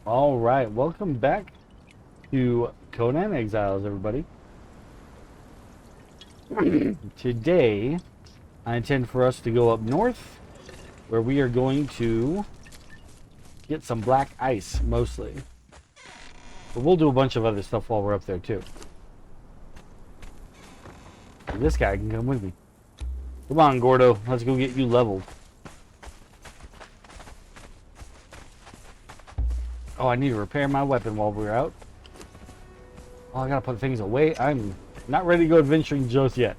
All right, welcome back to Conan Exiles, everybody. Today, I intend for us to go up north, where we are going to get some black ice, mostly. But we'll do a bunch of other stuff while we're up there, too. This guy can come with me. Come on, Gordo, let's go get you leveled. Oh, I need to repair my weapon while we're out. Oh, I gotta put things away. I'm not ready to go adventuring just yet.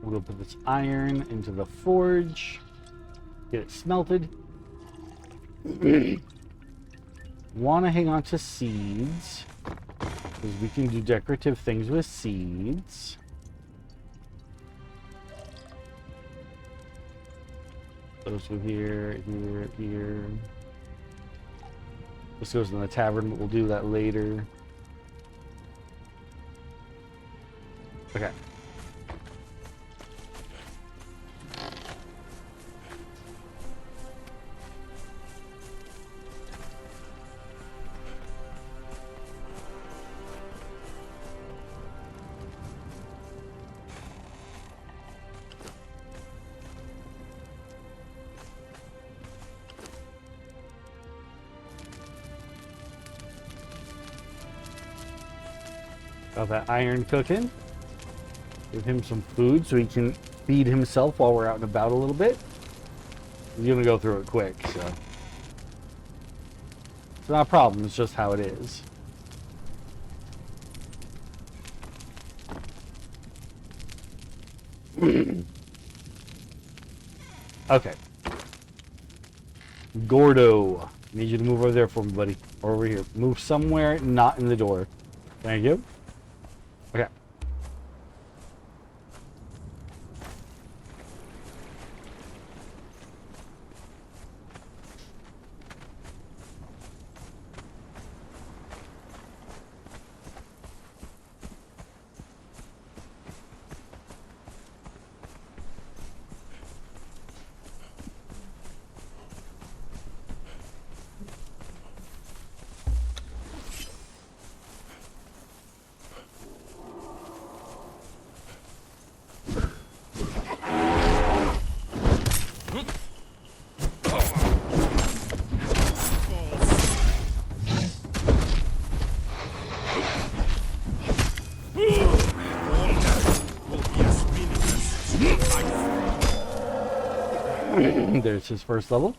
We'll put this iron into the forge, get it smelted. Want to hang on to seeds, because we can do decorative things with seeds. Those go here, here, here. This goes in the tavern, but we'll do that later. Okay. Got that iron cooking. Give him some food so he can feed himself while we're out and about a little bit. He's gonna go through it quick, so it's not a problem, it's just how it is. Okay. Gordo, need you to move over there for me, buddy. Or over here. Move somewhere not in the door. Thank you. Okay. There's his first level.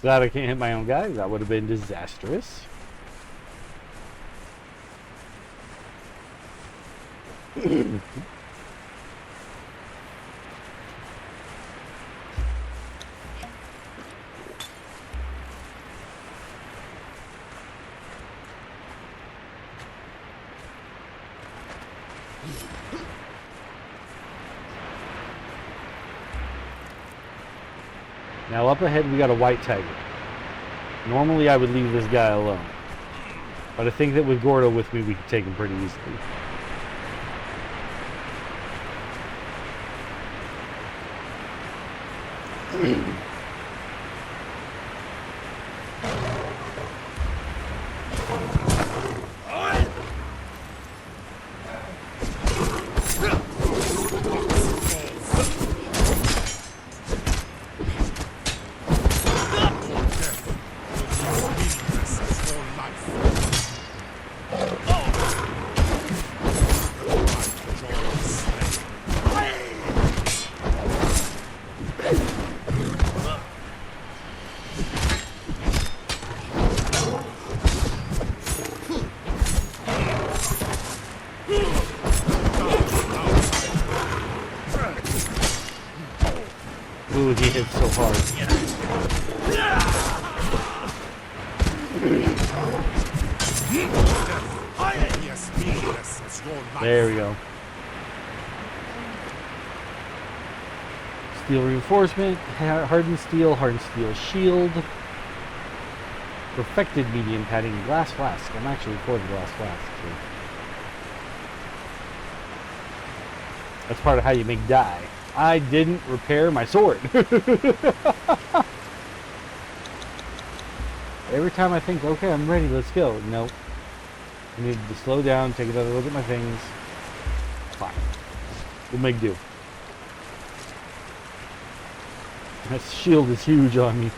Glad I can't hit my own guy. That would have been disastrous. Now up ahead we got a white tiger. Normally I would leave this guy alone. But I think that with Gordo with me, we can take him pretty easily. Ooh, he hit so hard. There we go. Steel reinforcement, hardened steel shield, perfected medium padding, glass flask. I'm actually for the glass flask. So. That's part of how you make dye. I didn't repair my sword. Every time I think, okay, I'm ready, let's go. Nope. I need to slow down, take another look at my things. Fine. We'll make do. That shield is huge on me.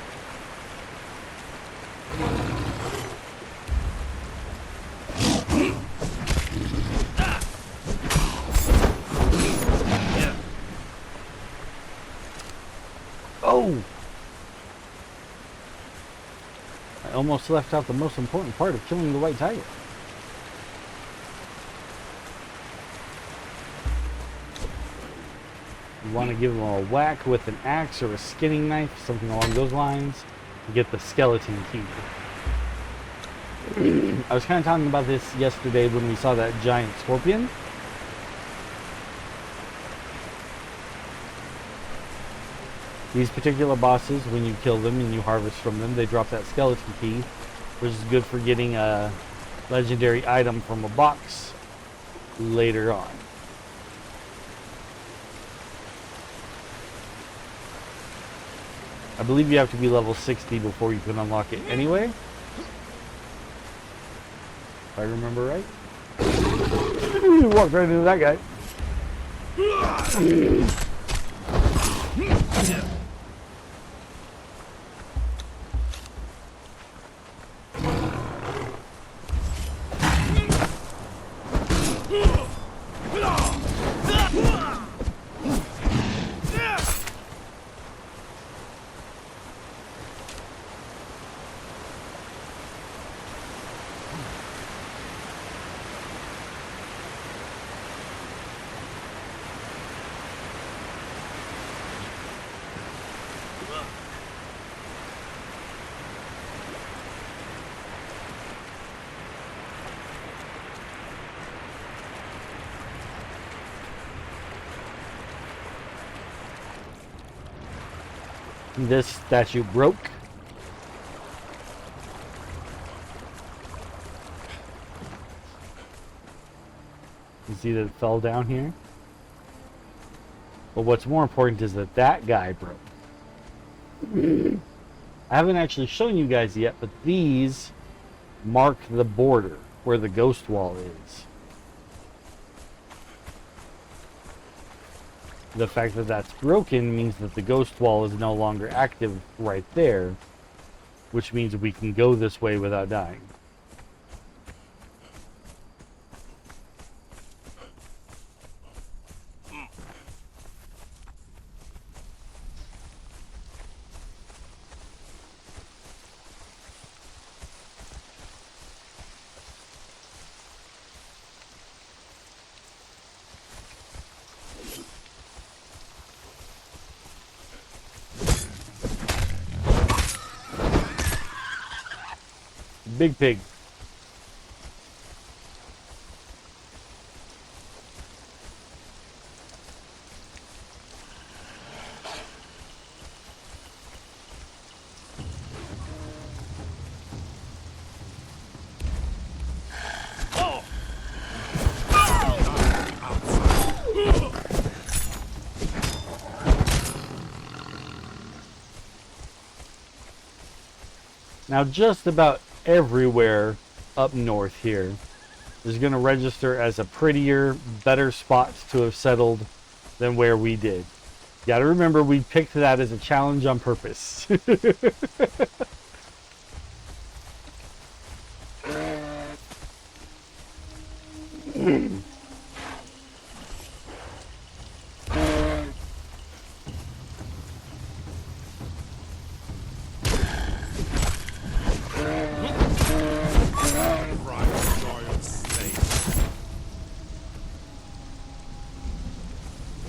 Oh! I almost left out the most important part of killing the white tiger. You want to give them a whack with an axe or a skinning knife, something along those lines, to get the skeleton key. I was kind of talking about this yesterday when we saw that giant scorpion. These particular bosses, when you kill them and you harvest from them, they drop that skeleton key, which is good for getting a legendary item from a box later on. I believe you have to be level 60 before you can unlock it anyway. If I remember right. Walked right into that guy. This statue broke. You see that it fell down here? But what's more important is that that guy broke. I haven't actually shown you guys yet, but these mark the border where the ghost wall is. The fact that that's broken means that the ghost wall is no longer active right there, which means we can go this way without dying. Big pig. Now, just about everywhere up north here is going to register as a prettier, better spot to have settled than where we did. You got to remember, we picked that as a challenge on purpose.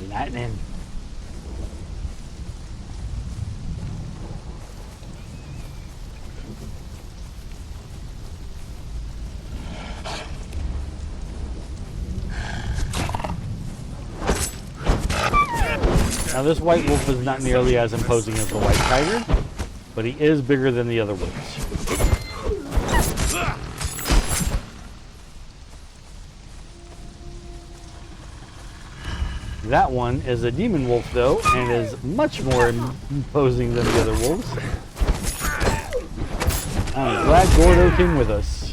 Lightning. Now this white wolf is not nearly as imposing as the white tiger, but he is bigger than the other wolves. That one is a demon wolf though, and is much more imposing than the other wolves. I'm glad Gordo came with us.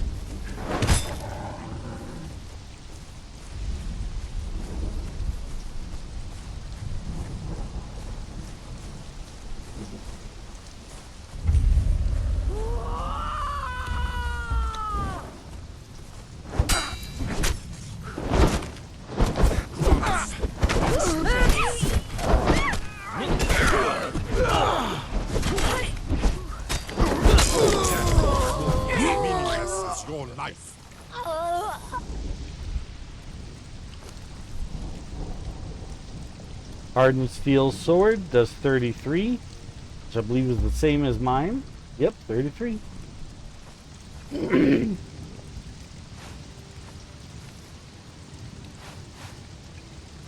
Hardened steel sword does 33, which I believe is the same as mine. Yep, 33.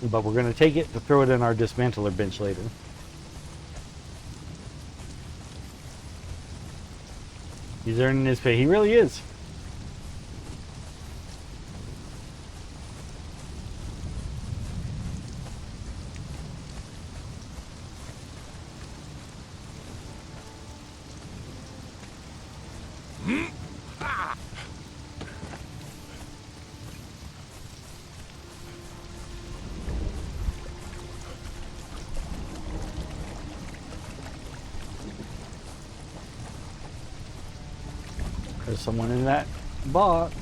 But we're going to take it to throw it in our dismantler bench later. He's earning his pay. He really is. There's someone in that box.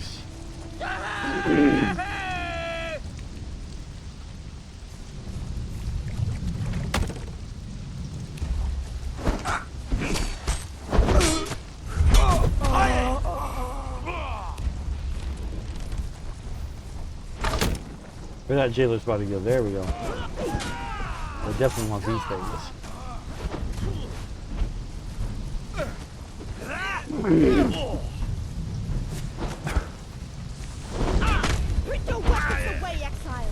Where that jailer's about to go. There we go. I definitely want these things. Put your weapons away, exile!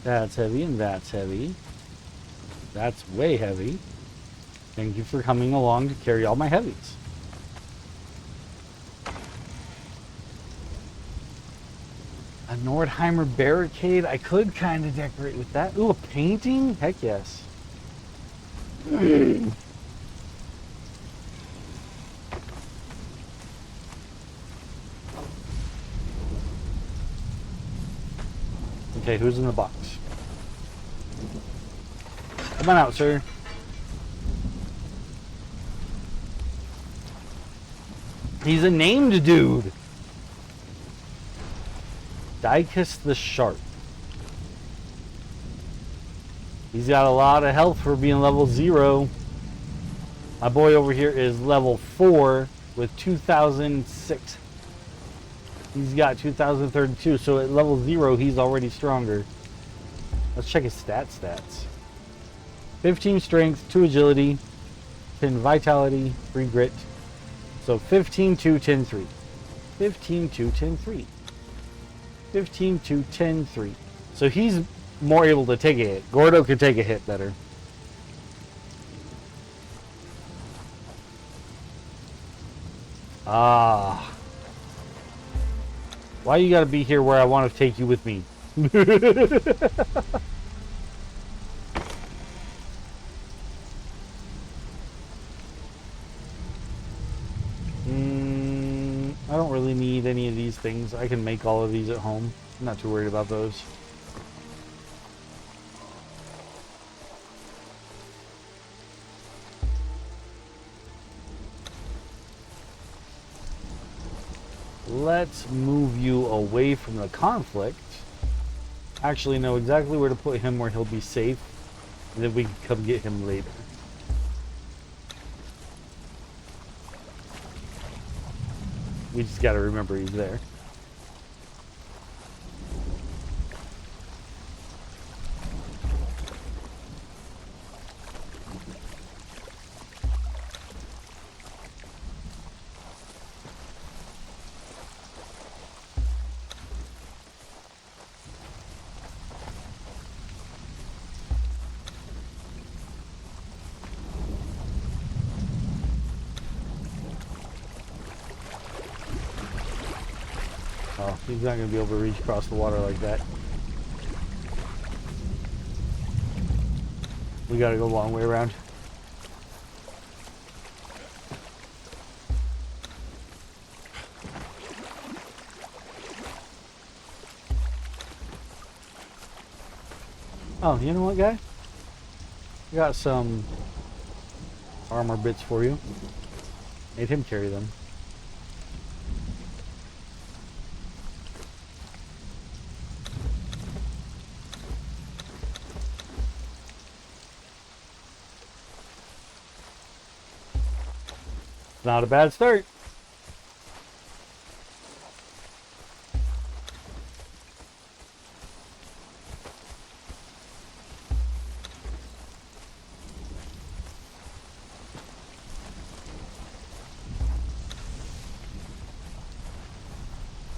That's heavy and that's heavy. That's way heavy. Thank you for coming along to carry all my heavies. A Nordheimer barricade. I could kind of decorate with that. Ooh, a painting? Heck yes. Okay, who's in the box? Come on out, sir. He's a named dude. Dicus the Sharp. He's got a lot of health for being level 0. My boy over here is level 4 with 2006. He's got 2032, so at level 0 he's already stronger. Let's check his stats. 15 strength, 2 agility, 10 vitality, 3 grit. So 15, 2, 10, 3. 15, 2, 10, 3. 15, 2, 10, 3. So he's more able to take a hit. Gordo can take a hit better. Ah. Why you gotta be here where I want to take you with me? I don't really need any of these things. I can make all of these at home. I'm not too worried about those. Let's move you away from the conflict. Actually know exactly where to put him where he'll be safe. And then we can come get him later. We just gotta remember he's there. Oh, he's not going to be able to reach across the water like that. We got to go a long way around. Oh, you know what, guy? I got some armor bits for you. Made him carry them. Not a bad start.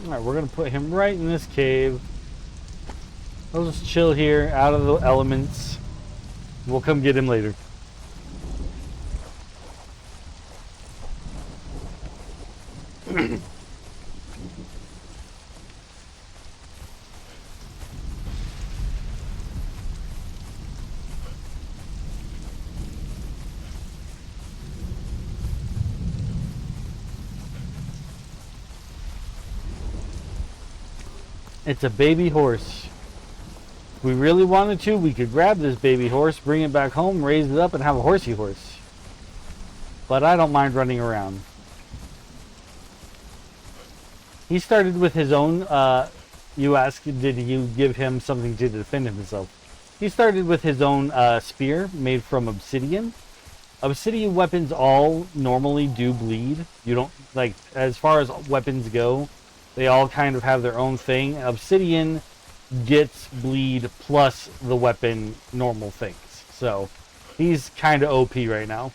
Alright, we're going to put him right in this cave. He'll just chill here, out of the elements. We'll come get him later. It's a baby horse. If we really wanted to, we could grab this baby horse, bring it back home, raise it up, and have a horsey horse. But I don't mind running around. He started with his own, you asked, did you give him something to defend himself? He started with his own spear made from obsidian. Obsidian weapons all normally do bleed. You don't, like, as far as weapons go, they all kind of have their own thing. Obsidian gets bleed plus the weapon normal things. So, he's kind of OP right now.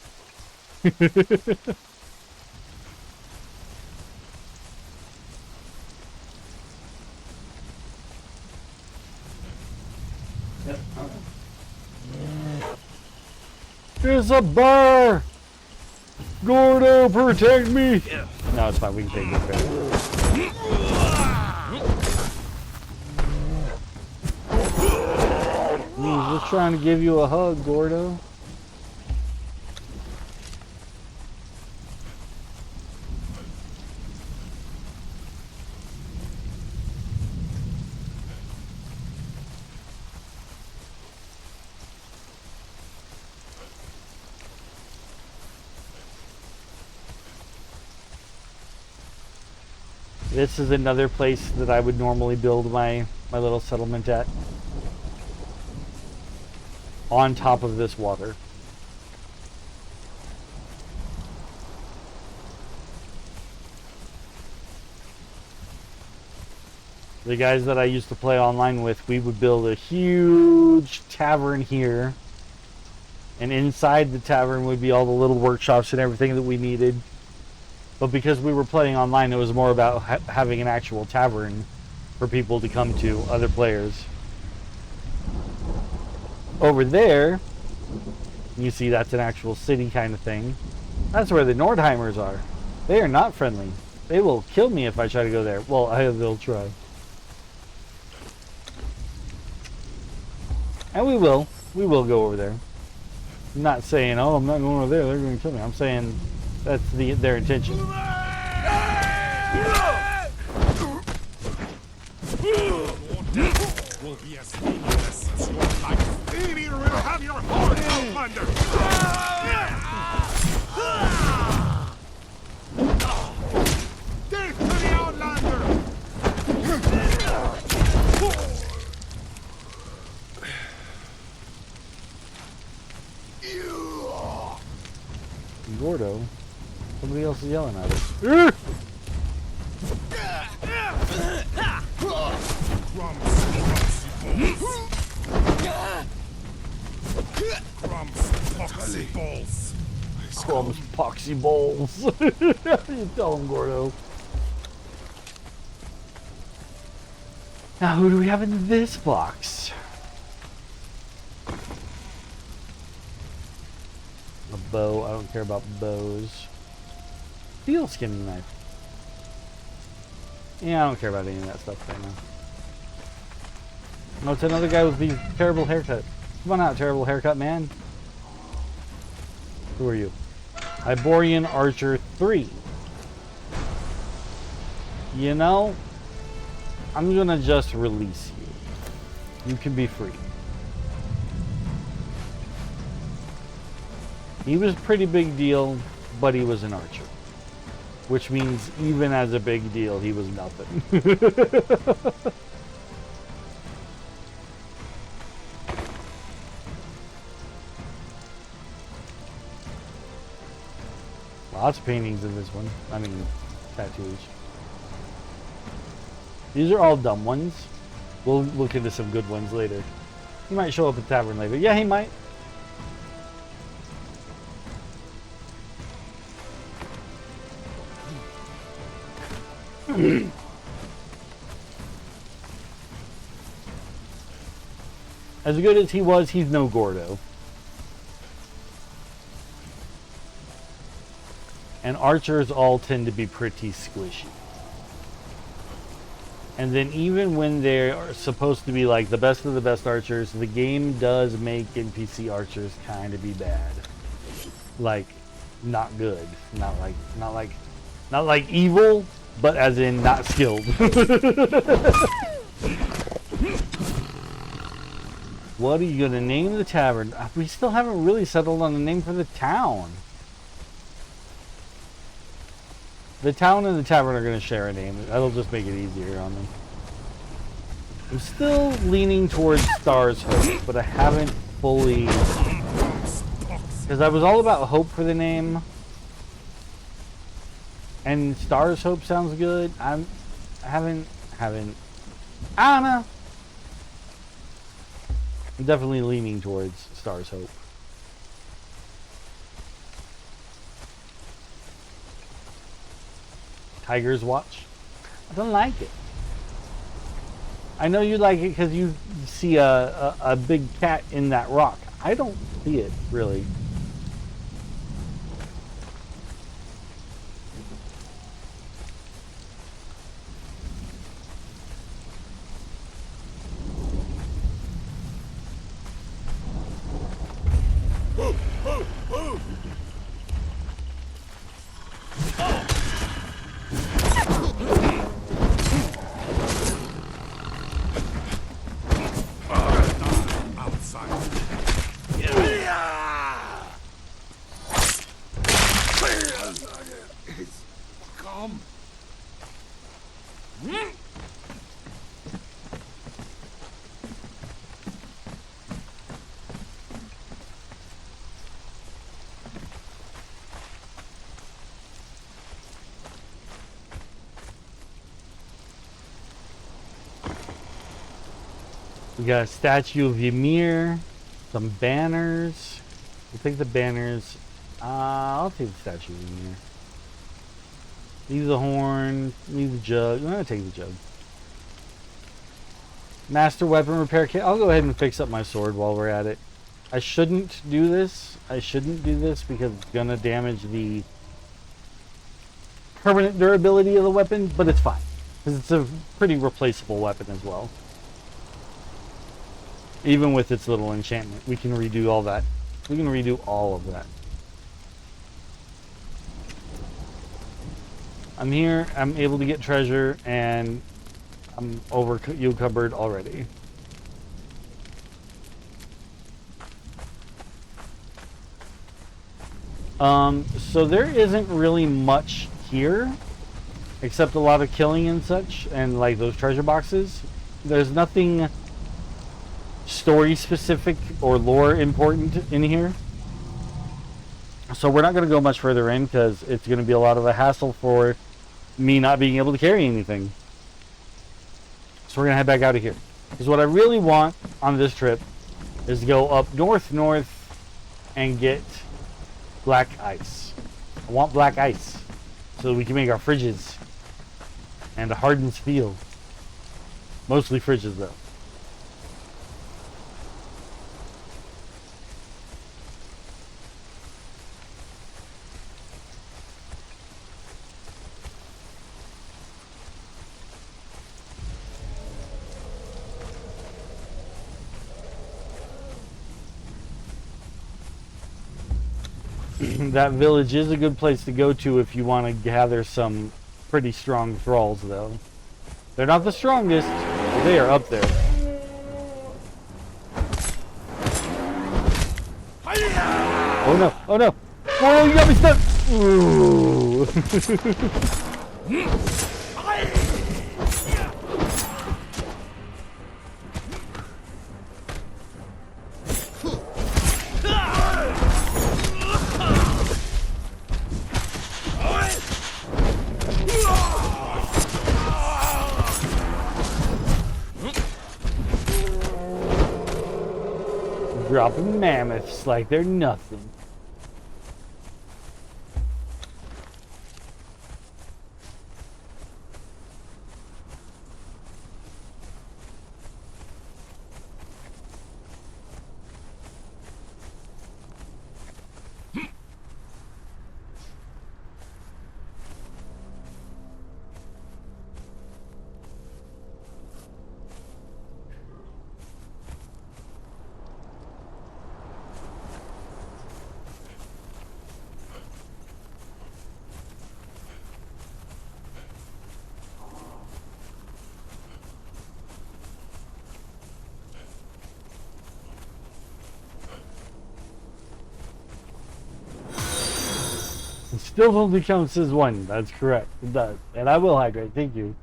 It's a bear! Gordo, protect me! No, it's fine. We can take this bear. He's just trying to give you a hug, Gordo. This is another place that I would normally build my little settlement at. On top of this water. The guys that I used to play online with, we would build a huge tavern here. And inside the tavern would be all the little workshops and everything that we needed. But because we were playing online, it was more about having an actual tavern for people to come to, other players. Over there, you see that's an actual city kind of thing. That's where the Nordheimers are. They are not friendly. They will kill me if I try to go there. Well, they'll try. And we will. We will go over there. I'm not saying, oh, I'm not going over there. They're going to kill me. I'm saying that's their intention. Will be as meaningless as your life. Maybe will have your heart out Death to the Outlander! Gordo. Somebody else is yelling at us. Poxy balls. Crumbs, poxy balls. You tell him, Gordo. Now, who do we have in this box? A bow. I don't care about bows. Steel skinning knife. Yeah, I don't care about any of that stuff right now. No, it's another guy with the terrible haircut. Come on out, terrible haircut man. Who are you? Iborian Archer 3. You know, I'm gonna just release you. You can be free. He was a pretty big deal, but he was an archer. Which means even as a big deal, he was nothing. Lots of paintings in this one. I mean, tattoos. These are all dumb ones. We'll look into some good ones later. He might show up at the tavern later. Yeah, he might. As good as he was, he's no Gordo. And archers all tend to be pretty squishy. And then even when they are supposed to be like the best of the best archers, the game does make NPC archers kind of be bad. Like, not good. Not like evil, but as in not skilled. What are you gonna name the tavern? We still haven't really settled on the name for the town. The town and the tavern are going to share a name. That'll just make it easier on them. I'm still leaning towards Star's Hope, but I haven't fully... Because I was all about Hope for the name. And Star's Hope sounds good. I haven't... I don't know. I'm definitely leaning towards Star's Hope. Tiger's Watch. I don't like it. I know you like it because you see a big cat in that rock. I don't see it, really. We got a statue of Ymir, some banners. We'll take the banners. I'll take the statue of Ymir. Leave the horn, leave the jug. I'm gonna take the jug. Master weapon repair kit. I'll go ahead and fix up my sword while we're at it. I shouldn't do this. I shouldn't do this because it's gonna damage the permanent durability of the weapon, but it's fine. Because it's a pretty replaceable weapon as well. Even with its little enchantment, we can redo all that. We can redo all of that. I'm here, I'm able to get treasure, and I'm over you cupboard already. So there isn't really much here, except a lot of killing and such, and like those treasure boxes. There's nothing story specific or lore important in here. So we're not going to go much further in because it's going to be a lot of a hassle for me not being able to carry anything. So we're going to head back out of here. Because what I really want on this trip is to go up north and get black ice. I want black ice so we can make our fridges and a hardened steel. Mostly fridges though. That village is a good place to go to if you want to gather some pretty strong thralls, though. They're not the strongest, but they are up there. Oh no, oh no! Oh, you got me stuck! Ooh. Dropping mammoths like they're nothing. It still only counts as one. That's correct. It does. And I will hydrate. Thank you.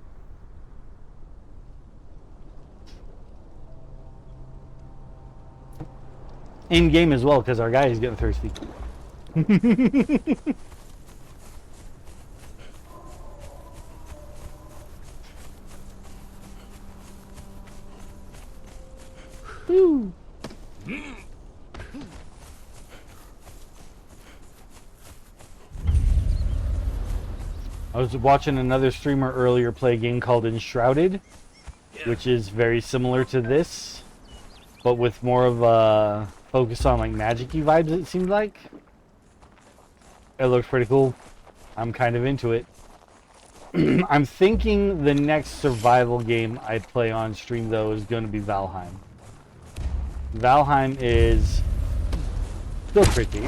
In game as well, because our guy is getting thirsty. Woo. I was watching another streamer earlier play a game called Enshrouded, which is very similar to this, but with more of a focus on like magic-y vibes, it seemed like. It looks pretty cool. I'm kind of into it. I'm thinking the next survival game I play on stream though is going to be Valheim. Valheim is still tricky.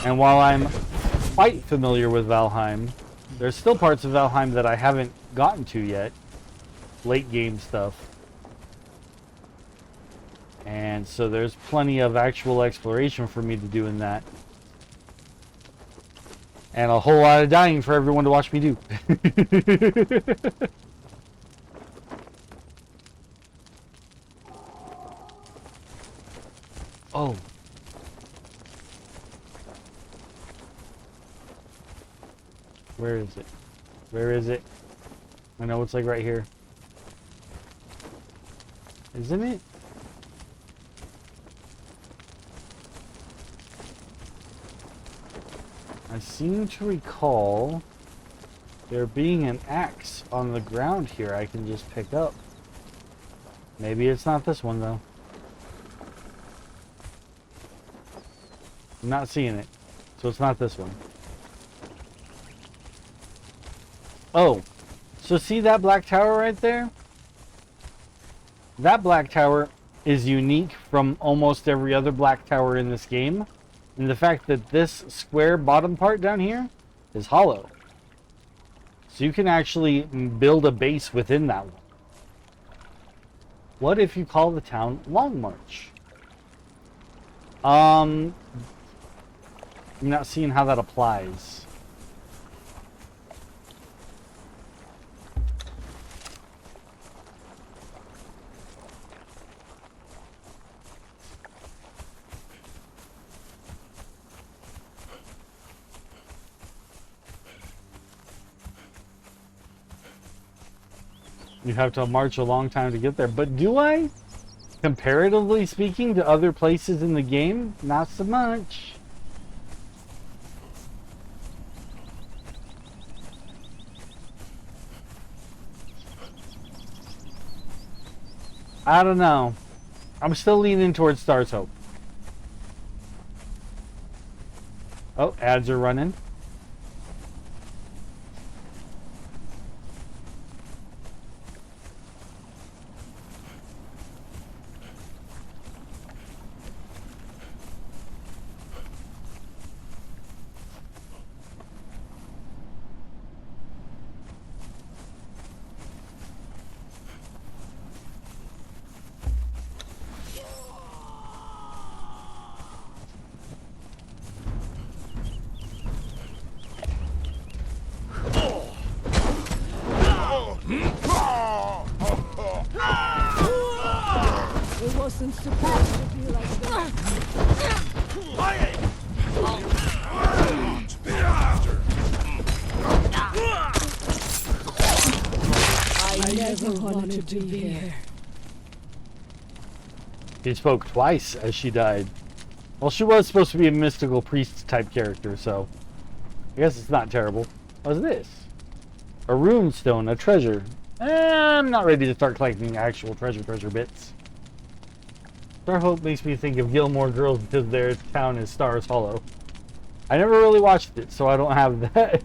And while I'm quite familiar with Valheim, there's still parts of Valheim that I haven't gotten to yet. Late game stuff. And so there's plenty of actual exploration for me to do in that. And a whole lot of dying for everyone to watch me do. Oh. Where is it? Where is it? I know it's like right here. Isn't it? I seem to recall there being an axe on the ground here I can just pick up. Maybe it's not this one though. I'm not seeing it. So it's not this one. Oh. So see that black tower right there? That black tower is unique from almost every other black tower in this game. And the fact that this square bottom part down here is hollow. So you can actually build a base within that one. What if you call the town Long March? I'm not seeing how that applies. You have to march a long time to get there. But do I? Comparatively speaking to other places in the game, not so much. I don't know. I'm still leaning towards Stars Hope. Oh, ads are running. It wasn't supposed to be like that. I never wanted to be here. He spoke twice as she died. Well, she was supposed to be a mystical priest type character, so I guess it's not terrible. What's this? A rune stone, a treasure. I'm not ready to start collecting actual treasure bits. Star Hope makes me think of Gilmore Girls because their town is Stars Hollow. I never really watched it, so I don't have that.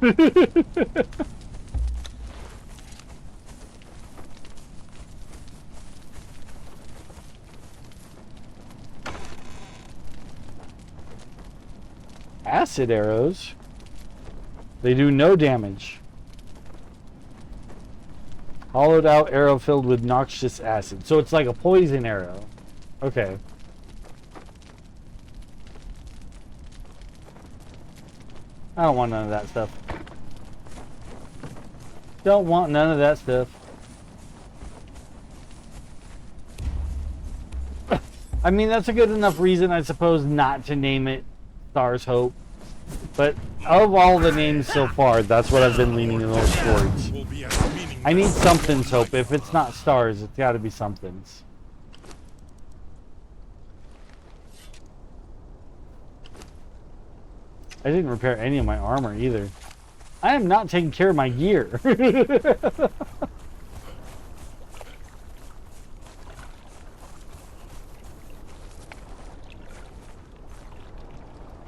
Acid arrows. They do no damage. Hollowed out arrow filled with noxious acid. So it's like a poison arrow. Okay. I don't want none of that stuff. Don't want none of that stuff. I mean, that's a good enough reason, I suppose, not to name it Stars Hope. But of all the names so far, that's what I've been leaning the most towards. I need something's hope. If it's not stars, it's got to be something's. I didn't repair any of my armor either. I am not taking care of my gear.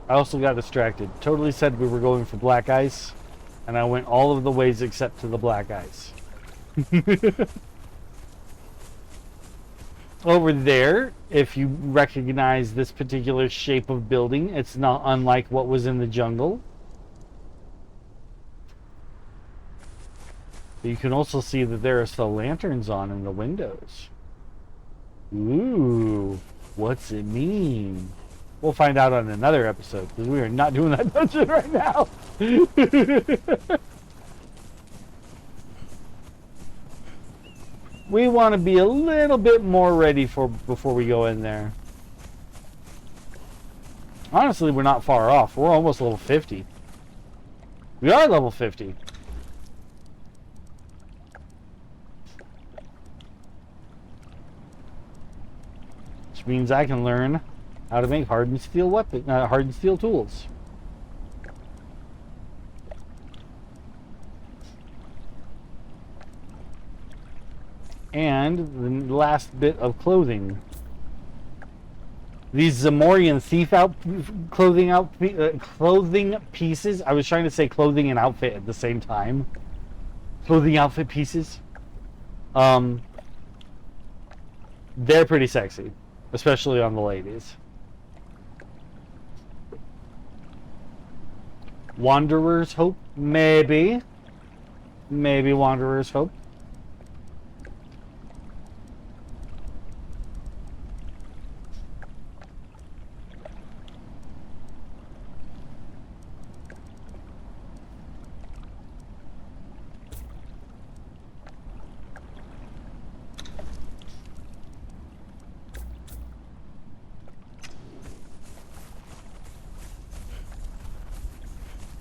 I also got distracted. Totally said we were going for black ice, and I went all of the ways except to the black ice. Over there, if you recognize this particular shape of building, it's not unlike what was in the jungle. But you can also see that there are still lanterns on in the windows. Ooh, what's it mean? We'll find out on another episode, because we are not doing that dungeon right now. We want to be a little bit more ready before we go in there. Honestly, we're not far off. We're almost level 50. We are level 50. Which means I can learn how to make hardened steel hardened steel tools. And the last bit of clothing. These Zamorian thief clothing pieces. I was trying to say clothing and outfit at the same time. Clothing outfit pieces. They're pretty sexy, especially on the ladies. Wanderer's Hope? Maybe. Maybe Wanderer's Hope.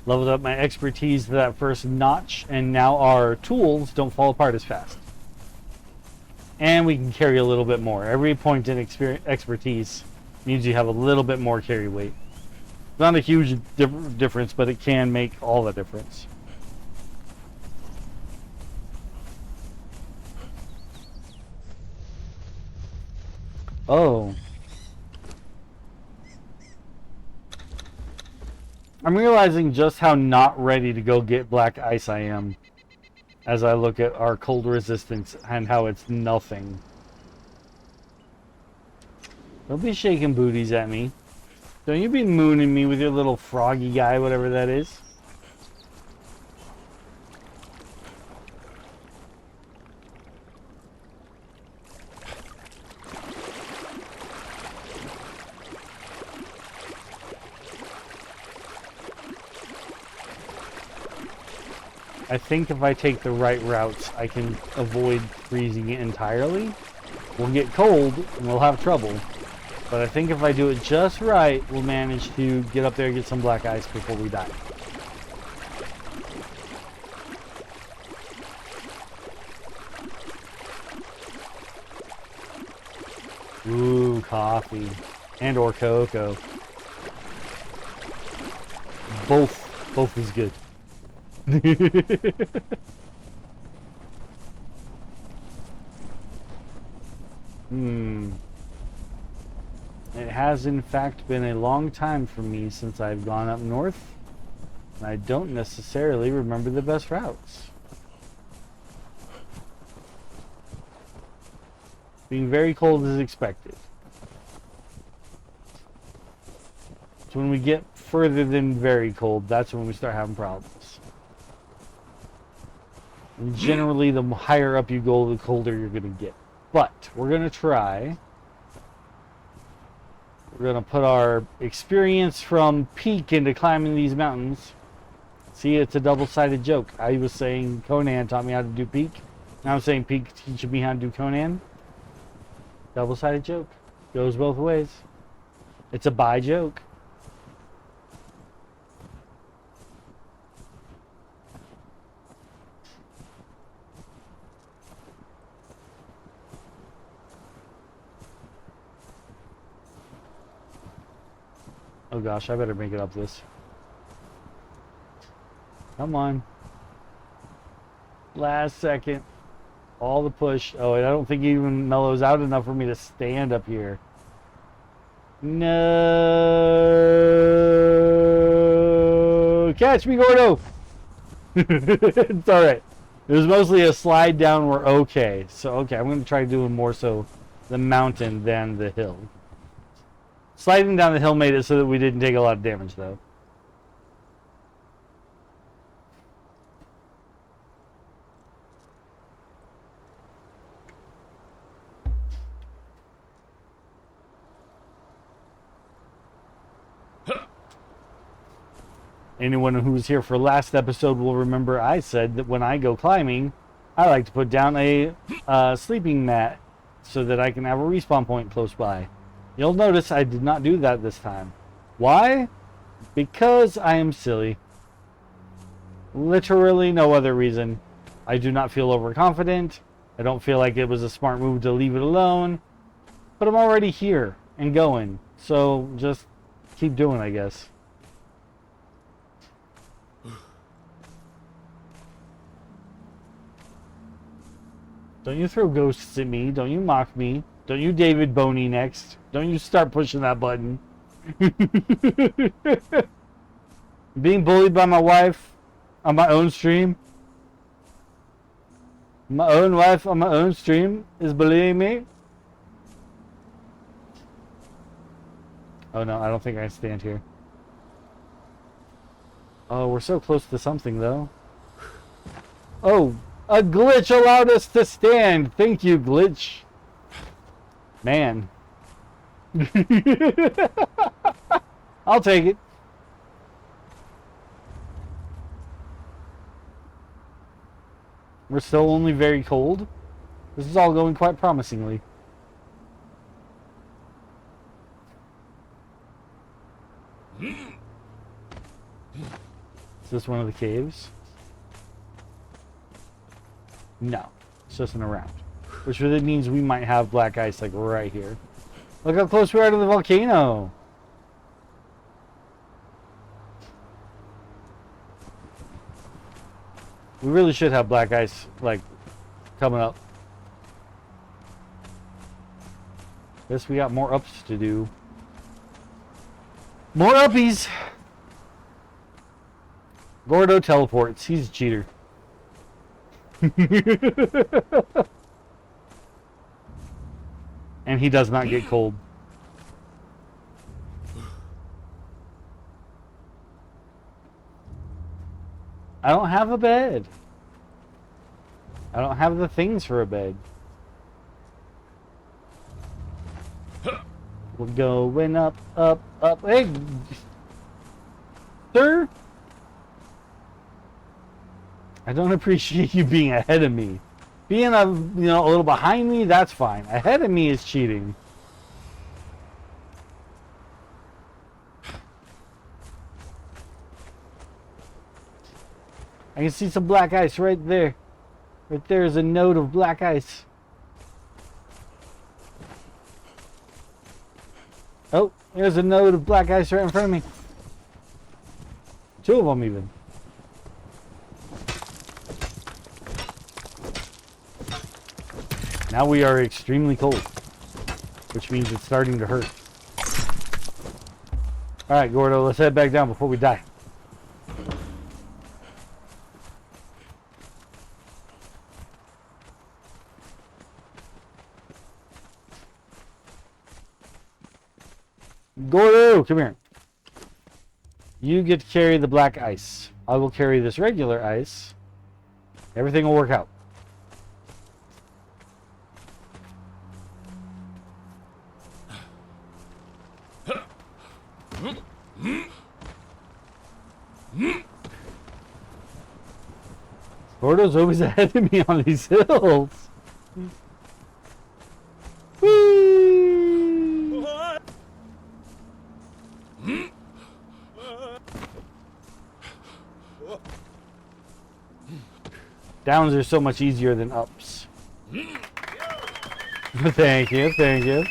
Leveled up my expertise to that first notch, and now our tools don't fall apart as fast. And we can carry a little bit more. Every point in expertise means you have a little bit more carry weight. Not a huge difference, but it can make all the difference. Oh. I'm realizing just how not ready to go get black ice I am as I look at our cold resistance and how it's nothing. Don't be shaking booties at me. Don't you be mooning me with your little froggy guy, whatever that is. I think if I take the right routes, I can avoid freezing it entirely. We'll get cold and we'll have trouble. But I think if I do it just right, we'll manage to get up there and get some black ice before we die. Ooh, coffee. And or cocoa. Both is good. It has in fact been a long time for me since I've gone up north, and I don't necessarily remember the best routes. Being very cold is expected. So when we get further than very cold, that's when we start having problems. And generally, the higher up you go, the colder you're going to get. But we're going to try. We're going to put our experience from peak into climbing these mountains. See, it's a double-sided joke. I was saying Conan taught me how to do peak. Now I'm saying peak teaching me how to do Conan. Double-sided joke. Goes both ways. It's a bi joke. Oh gosh, I better make it up this. Come on. Last second. All the push. Oh, and I don't think it even mellows out enough for me to stand up here. No. Catch me, Gordo. It's alright. It was mostly a slide down. We're okay. So, okay, I'm going to try doing more so the mountain than the hill. Sliding down the hill made it so that we didn't take a lot of damage, though. Anyone who was here for last episode will remember I said that when I go climbing, I like to put down a sleeping mat so that I can have a respawn point close by. You'll notice I did not do that this time. Why? Because I am silly. Literally no other reason. I do not feel overconfident. I don't feel like it was a smart move to leave it alone. But I'm already here and going. So just keep doing, I guess. Don't you throw ghosts at me. Don't you mock me. Don't you David Boney next. Don't you start pushing that button. Being bullied by my wife on my own stream. My own wife on my own stream is bullying me. Oh no, I don't think I can stand here. Oh, we're so close to something though. Oh, a glitch allowed us to stand. Thank you, glitch. Man. I'll take it. We're still only very cold. This is all going quite promisingly. Is this one of the caves? No. It's just an around. Which really means we might have black ice like right here. Look how close we are to the volcano. We really should have black ice like coming up. Guess we got more ups to do. More uppies. Gordo teleports. He's a cheater. And he does not get cold. I don't have a bed. I don't have the things for a bed. We're going up, up, up. Hey, sir. I don't appreciate you being ahead of me. Being a little behind me, that's fine. Ahead of me is cheating. I can see some black ice right there. Right there is a node of black ice. Oh, there's a node of black ice right in front of me. Two of them even. Now we are extremely cold, which means it's starting to hurt. Alright, Gordo, let's head back down before we die. Gordo, come here. You get to carry the black ice. I will carry this regular ice. Everything will work out. Gordo's always ahead of me on these hills. Whee! Downs are so much easier than ups. Thank you, thank you.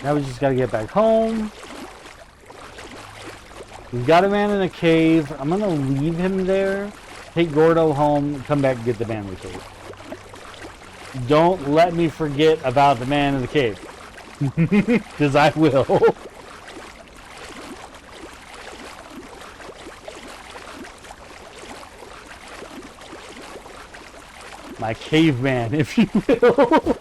Now we just gotta get back home. We've got a man in a cave. I'm gonna leave him there. Take Gordo home. Come back and get the man in the cave. Don't let me forget about the man in the cave. Because I will. My caveman, if you will.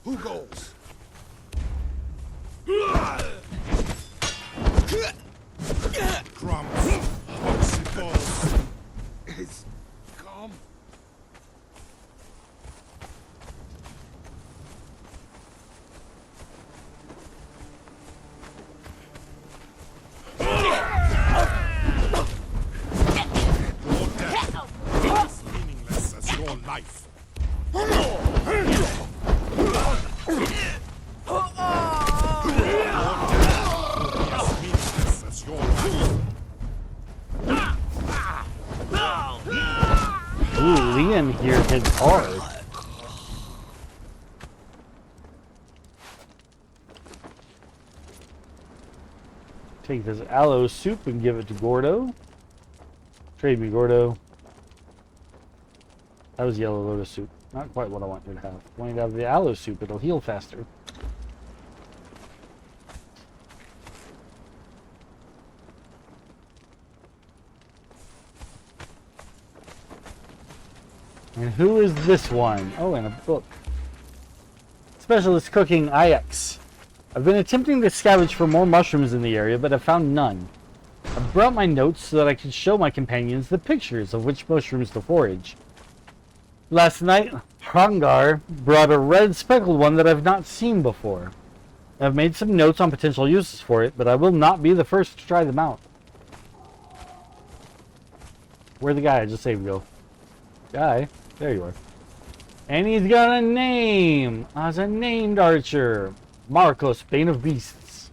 Who goes? Crumbs. Popsicles. It's come. Your death is meaningless as your life. As meaningless as your life. Ooh, Leon here hits hard. Take this aloe soup and give it to Gordo. Trade me, Gordo. That was yellow lotus soup. Not quite what I want you to have. I want you to have the aloe soup. It'll heal faster. And who is this one? Oh, and a book. Specialist Cooking IX. I've been attempting to scavenge for more mushrooms in the area, but I've found none. I've brought my notes so that I can show my companions the pictures of which mushrooms to forage. Last night, Hrangar brought a red speckled one that I've not seen before. I've made some notes on potential uses for it, but I will not be the first to try them out. Where'd the guy I just saved go? Guy? There you are. And he's got a name! As a named archer. Marcos, Bane of Beasts.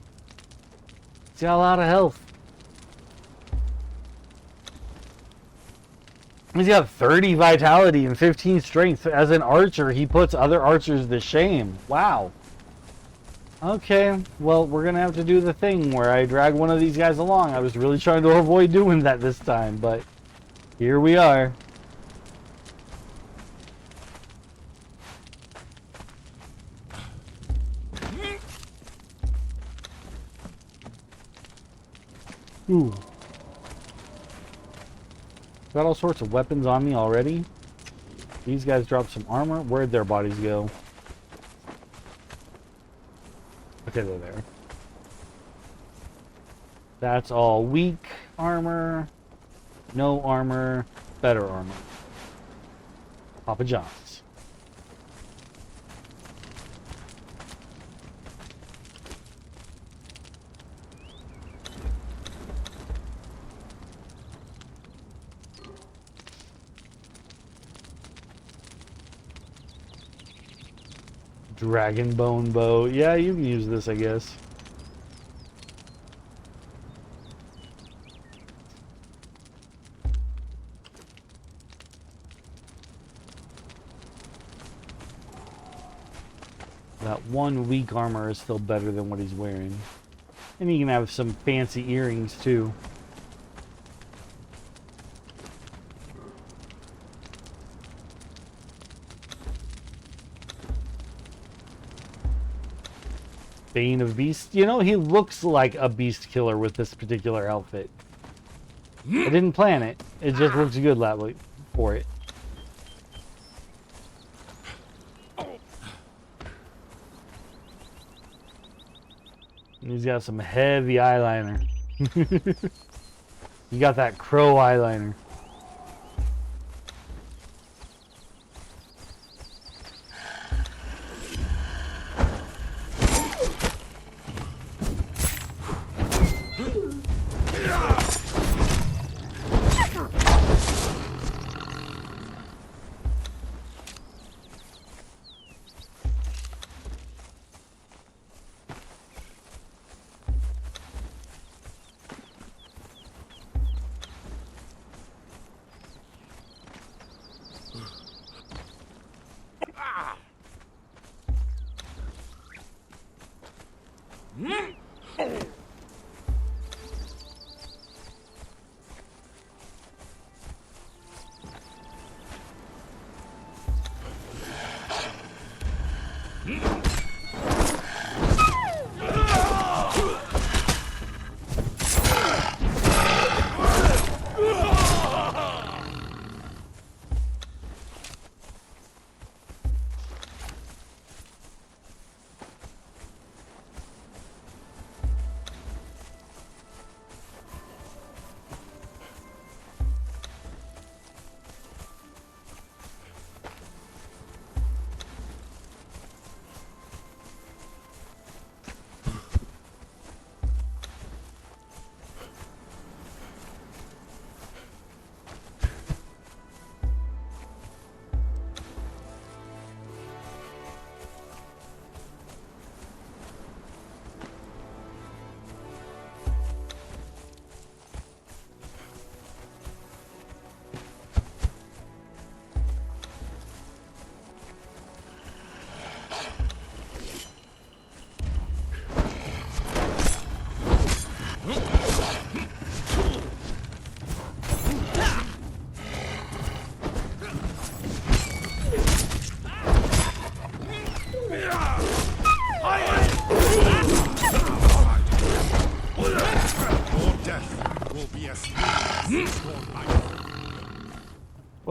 He's got a lot of health. He's got 30 vitality and 15 strength. As an archer, he puts other archers to shame. Wow. Okay, well, we're going to have to do the thing where I drag one of these guys along. I was really trying to avoid doing that this time, but here we are. Ooh. Got all sorts of weapons on me already. These guys dropped some armor. Where'd their bodies go? Okay, they're there. That's all weak armor, no armor, better armor. Papa John's. Dragon bone bow. Yeah, you can use this, I guess. That one weak armor is still better than what he's wearing. And you can have some fancy earrings too. Bane of Beasts. You know, he looks like a beast killer with this particular outfit. I didn't plan it. It just looks good for it. And he's got some heavy eyeliner. You got that crow eyeliner.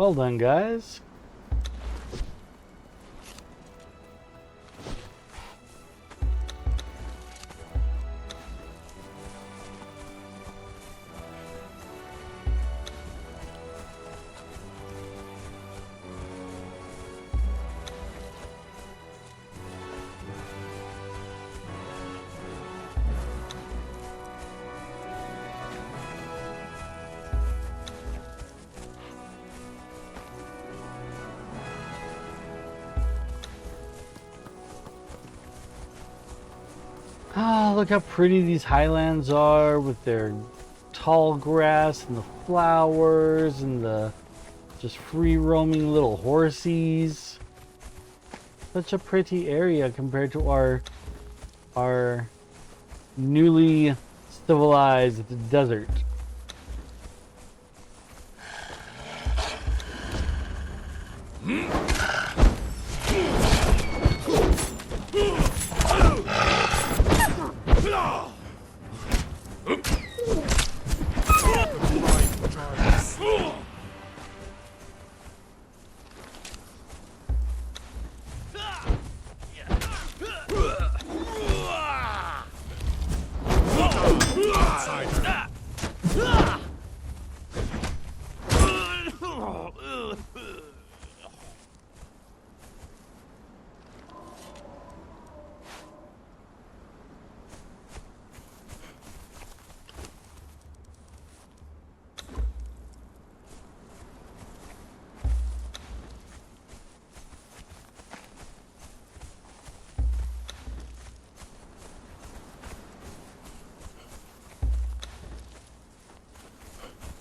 Well done, guys. Ah, look how pretty these highlands are with their tall grass and the flowers and the just free roaming little horsies. Such a pretty area compared to our newly civilized desert.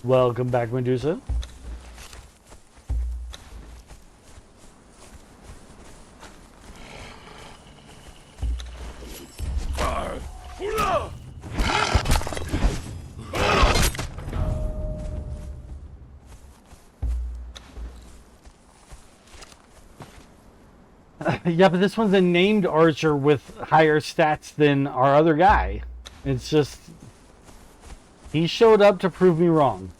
Welcome back, Medusa. Yeah, but this one's a named archer with higher stats than our other guy. It's just... he showed up to prove me wrong.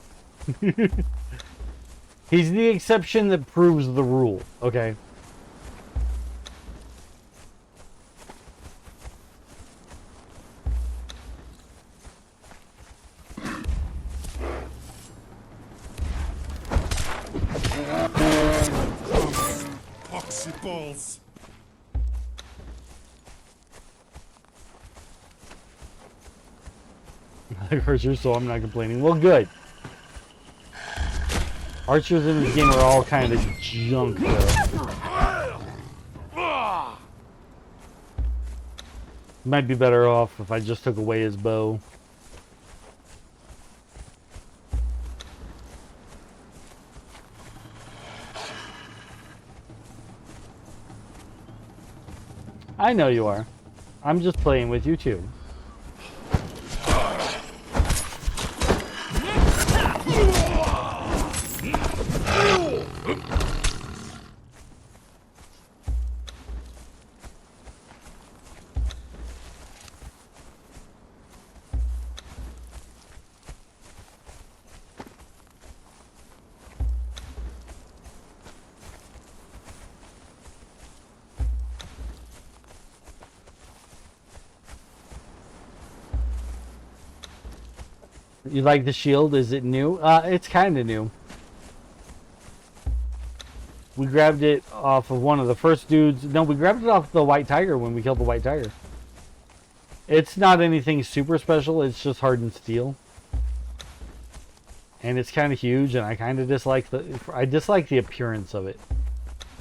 He's the exception that proves the rule, okay? Poxy balls. Archers, so I'm not complaining. Well, good. Archers in this game are all kind of junk, though. Might be better off if I just took away his bow. I know you are. I'm just playing with you, too. You like the shield? Is it new? It's kind of new. We grabbed it off of one of the first dudes. No, we grabbed it off the White Tiger when we killed the White Tiger. It's not anything super special. It's just hardened steel. And it's kind of huge, and I kind of dislike the appearance of it.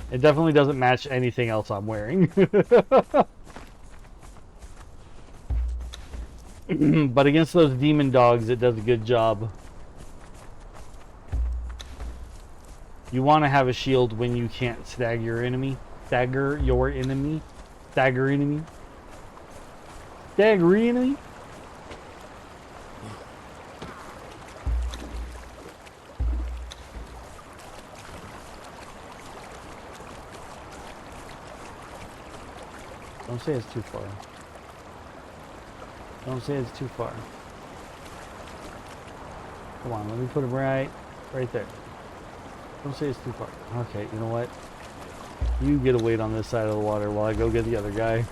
It definitely doesn't match anything else I'm wearing. But against those demon dogs, it does a good job. You want to have a shield when you can't stagger your enemy. Stagger your enemy. Stagger enemy. Stagger enemy. Don't say it's too far. Don't say it's too far. Come on, let me put it right there. Don't say it's too far. Okay, you know what? You get a wait on this side of the water while I go get the other guy.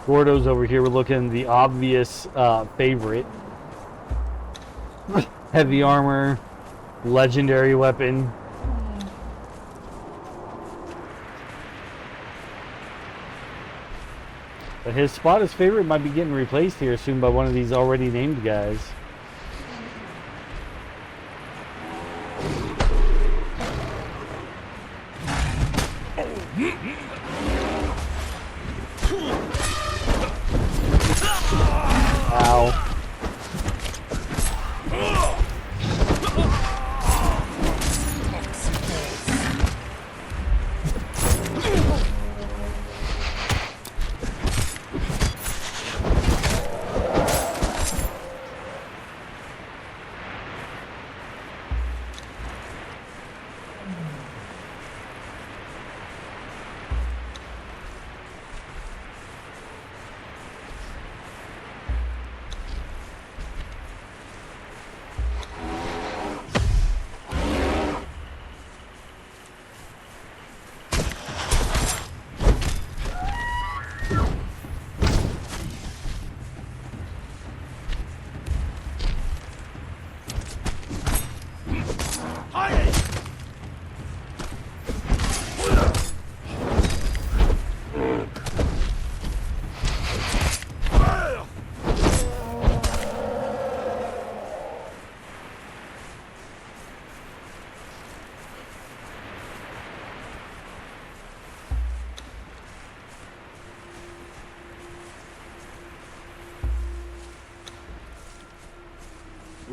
Gordo's over here. We're looking the obvious favorite. Heavy armor, legendary weapon. But his spot as favorite might be getting replaced here soon by one of these already named guys. Ow.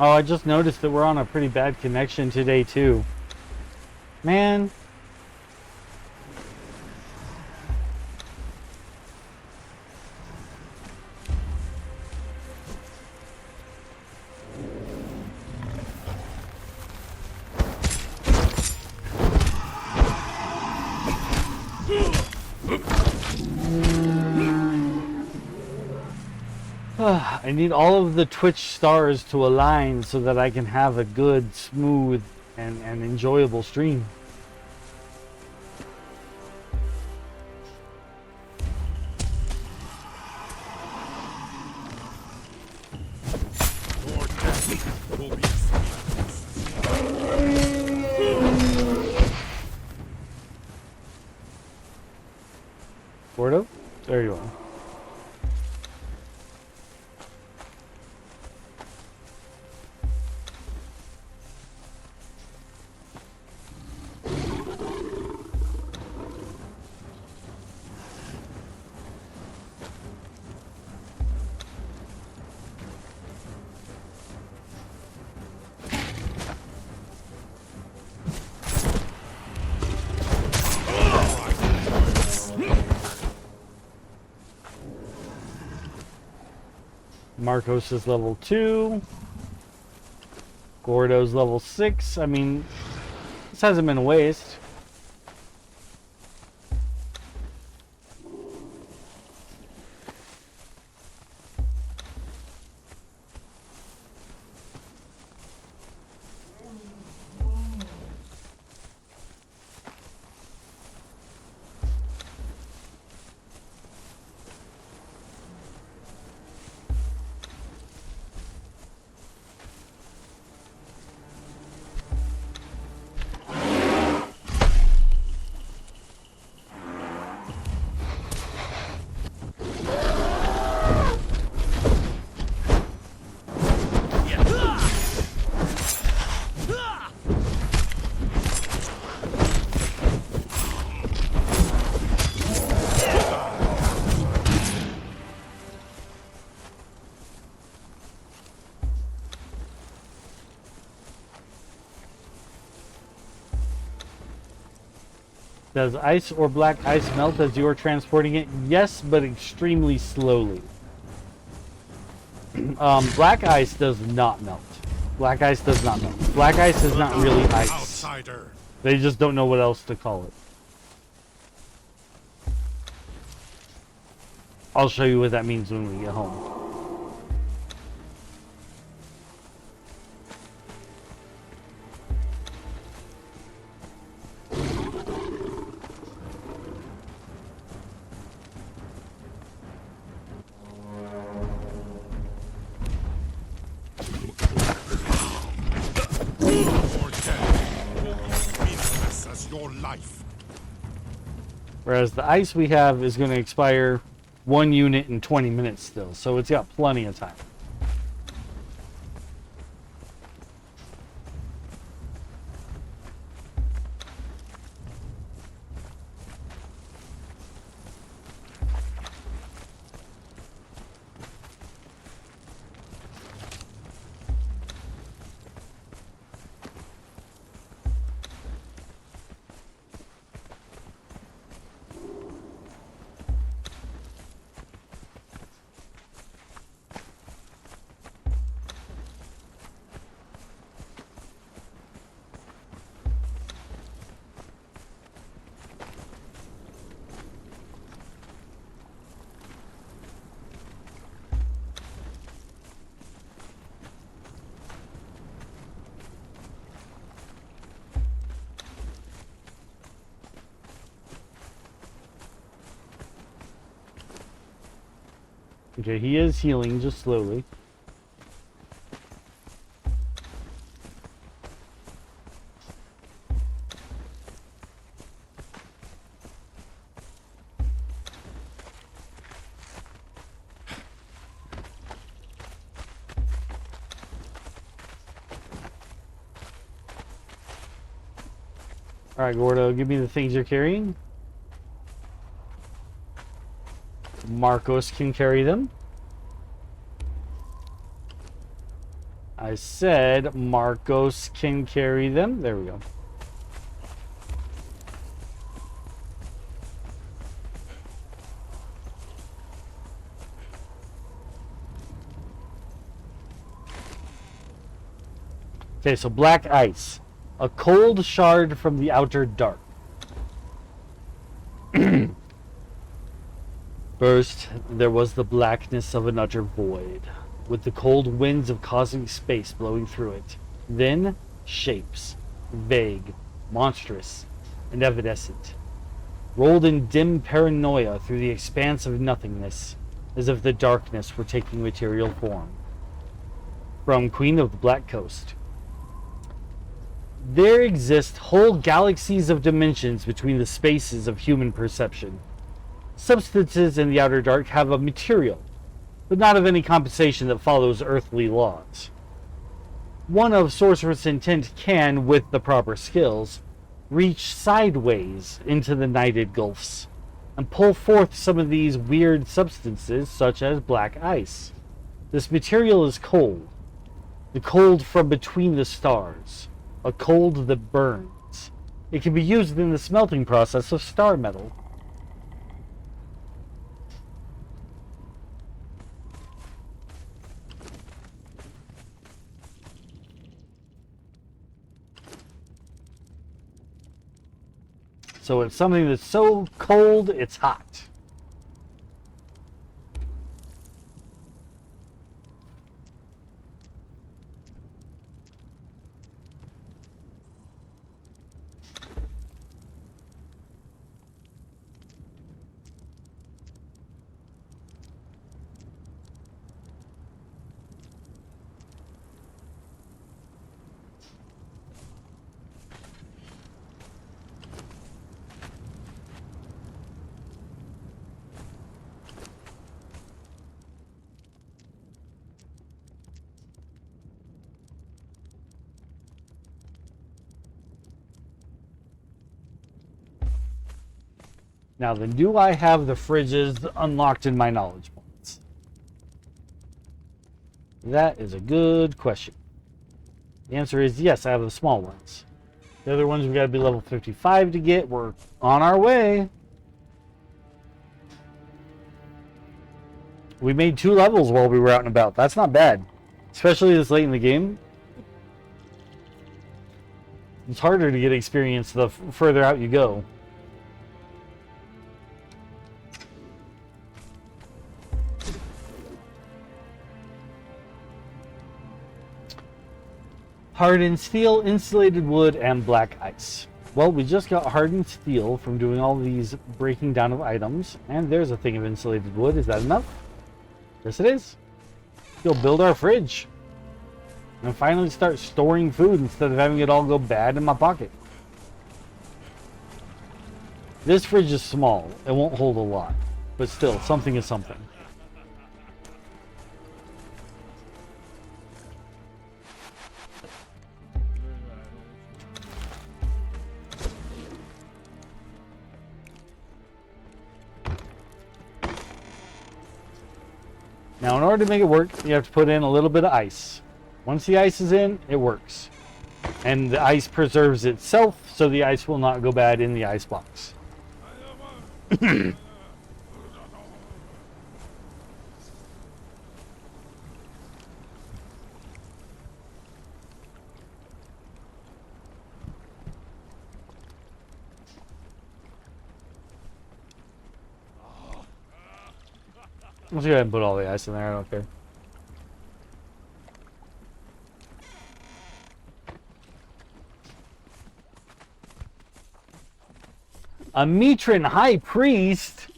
Oh, I just noticed that we're on a pretty bad connection today, too. Man. I need all of the Twitch stars to align so that I can have a good, smooth, and enjoyable stream. Gordo? There you are. Marcos is level 2. Gordo's level 6. I mean, this hasn't been a waste. Does ice or black ice melt as you are transporting it? Yes, but extremely slowly. Black ice does not melt. Black ice does not know. Black ice is not really ice. Outsider. They just don't know what else to call it. I'll show you what that means when we get home. Your life. Whereas the ice we have is going to expire 1 unit in 20 minutes still, so it's got plenty of time. Okay, he is healing just slowly. Alright, Gordo, give me the things you're carrying. Marcos can carry them. I said Marcos can carry them. There we go. Okay, so black ice. A cold shard from the outer dark. First, there was the blackness of an utter void, with the cold winds of cosmic space blowing through it. Then, shapes, vague, monstrous, and evanescent, rolled in dim paranoia through the expanse of nothingness, as if the darkness were taking material form. From Queen of the Black Coast. There exist whole galaxies of dimensions between the spaces of human perception. Substances in the outer dark have a material, but not of any compensation that follows earthly laws. One of sorcerous intent can, with the proper skills, reach sideways into the nighted gulfs, and pull forth some of these weird substances, such as black ice. This material is cold, the cold from between the stars, a cold that burns. It can be used in the smelting process of star metal. So it's something that's so cold, it's hot. Now then, do I have the fridges unlocked in my knowledge points? That is a good question. The answer is yes, I have the small ones. The other ones we gotta be level 55 to get. We're on our way. We made 2 levels while we were out and about. That's not bad. Especially this late in the game. It's harder to get experience the further out you go. Hardened steel, insulated wood, and black ice. Well, we just got hardened steel from doing all these breaking down of items, and there's a thing of insulated wood. Is that enough? Yes, it is. Go build our fridge. And finally start storing food instead of having it all go bad in my pocket. This fridge is small. It won't hold a lot. But still, something is something. Now, in order to make it work, you have to put in a little bit of ice. Once the ice is in, it works. And the ice preserves itself, so the ice will not go bad in the ice box. Let's go ahead and put all the ice in there, I don't care. A Mitran high priest?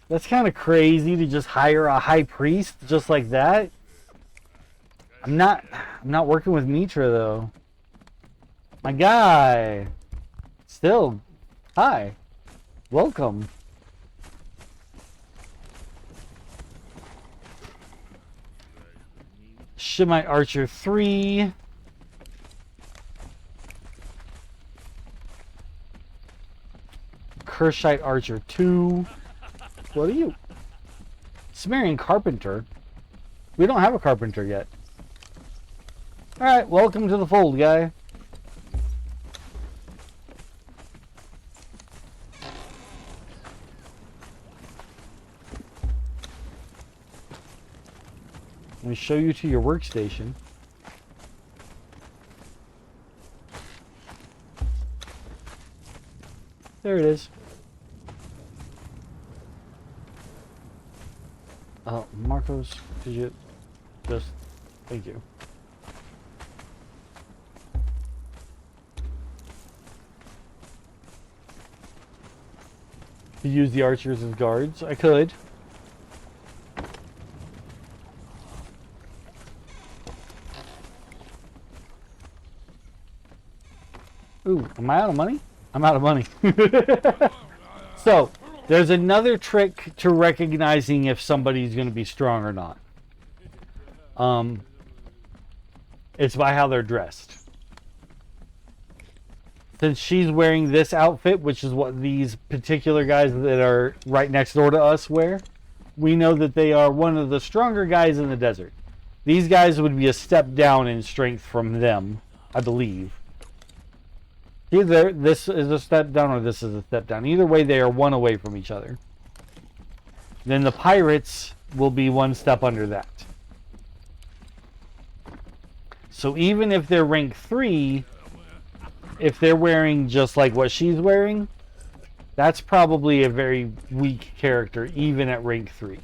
That's kind of crazy to just hire a high priest just like that. I'm not working with Mitra though. My guy. Still, hi. Welcome. Shemite Archer 3. Kershite Archer 2. What are you? Sumerian Carpenter. We don't have a Carpenter yet. Alright, welcome to the fold, guy. Let me show you to your workstation. There it is. Oh, Marcos, could you just... Thank you. To use the archers as guards? I could. Ooh, am I out of money? I'm out of money. So, there's another trick to recognizing if somebody's going to be strong or not. It's by how they're dressed. Since she's wearing this outfit, which is what these particular guys that are right next door to us wear, we know that they are one of the stronger guys in the desert. These guys would be a step down in strength from them, I believe. Either this is a step down or this is a step down. Either way, they are one away from each other. Then the pirates will be one step under that. So even if they're rank 3, if they're wearing just like what she's wearing, that's probably a very weak character, even at rank 3.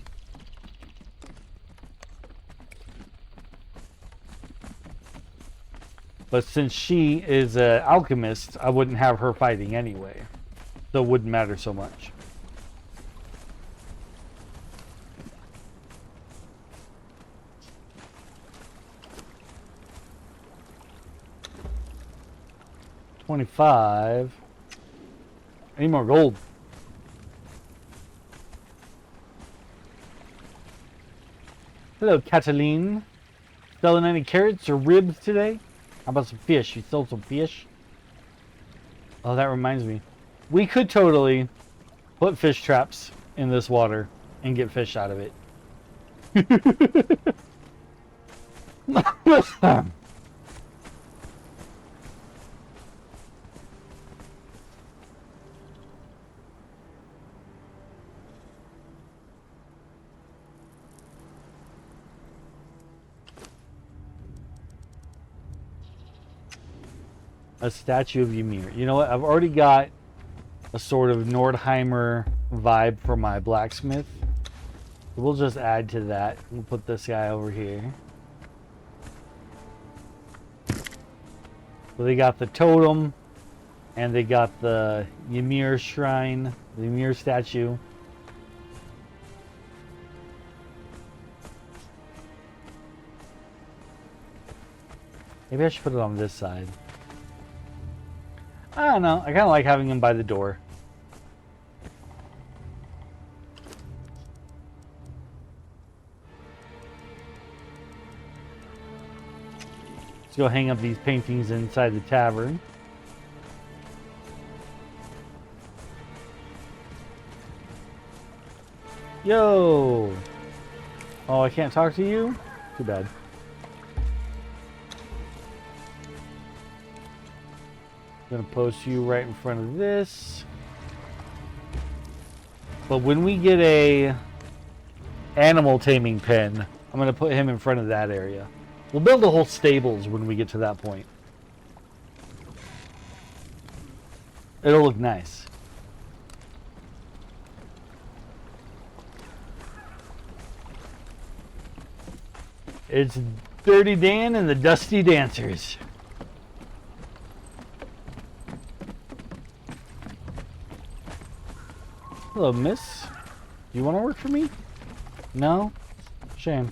But since she is an alchemist, I wouldn't have her fighting anyway. So it wouldn't matter so much. $25. I need more gold. Hello, Cataline. Selling any carrots or ribs today? How about some fish? You sold some fish? Oh, that reminds me. We could totally put fish traps in this water and get fish out of it. A statue of Ymir. You know what? I've already got a sort of Nordheimer vibe for my blacksmith. We'll just add to that. We'll put this guy over here. So they got the totem, and they got the Ymir shrine, the Ymir statue. Maybe I should put it on this side. I don't know. I kind of like having him by the door. Let's go hang up these paintings inside the tavern. Yo! Oh, I can't talk to you? Too bad. I'm gonna post you right in front of this. But when we get a animal taming pen, I'm gonna put him in front of that area. We'll build the whole stables when we get to that point. It'll look nice. It's Dirty Dan and the Dusty Dancers. Hello, miss. Do you want to work for me? No? Shame.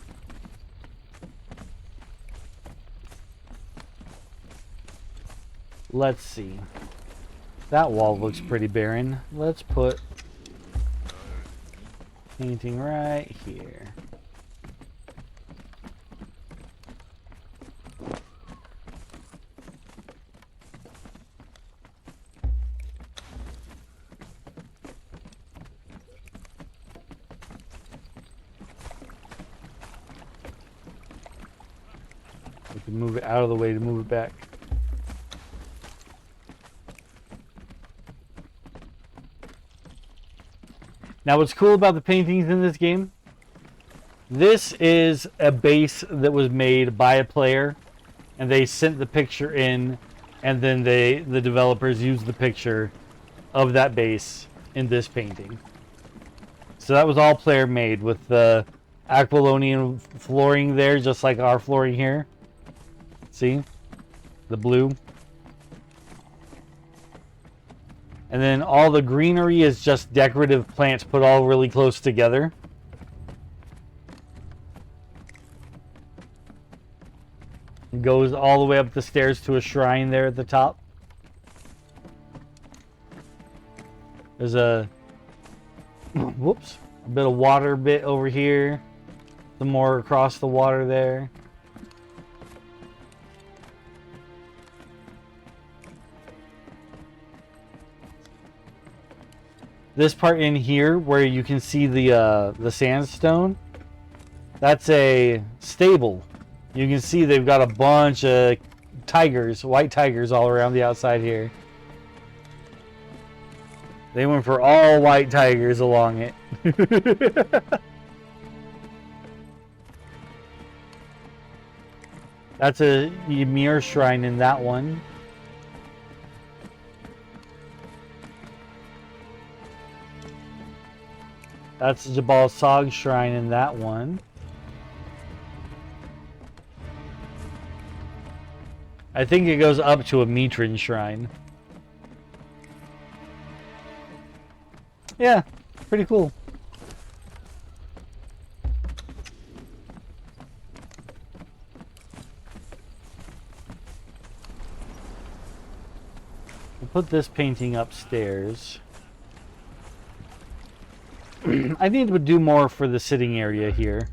Let's see. That wall looks pretty barren. Let's put painting right here. We can move it out of the way to move it back. Now what's cool about the paintings in this game, this is a base that was made by a player and they sent the picture in, and then the developers used the picture of that base in this painting. So that was all player made with the Aquilonian flooring there, just like our flooring here. See? The blue. And then all the greenery is just decorative plants put all really close together. It goes all the way up the stairs to a shrine there at the top. There's a whoops, a bit of water bit over here. Some more across the water there. This part in here where you can see the sandstone, that's a stable. You can see they've got a bunch of tigers, white tigers all around the outside here. They went for all white tigers along it. That's a Ymir shrine in that one. That's the Jabal Sog shrine in that one. I think it goes up to a Mitran shrine. Yeah, pretty cool. We'll put this painting upstairs. I need to do more for the sitting area here.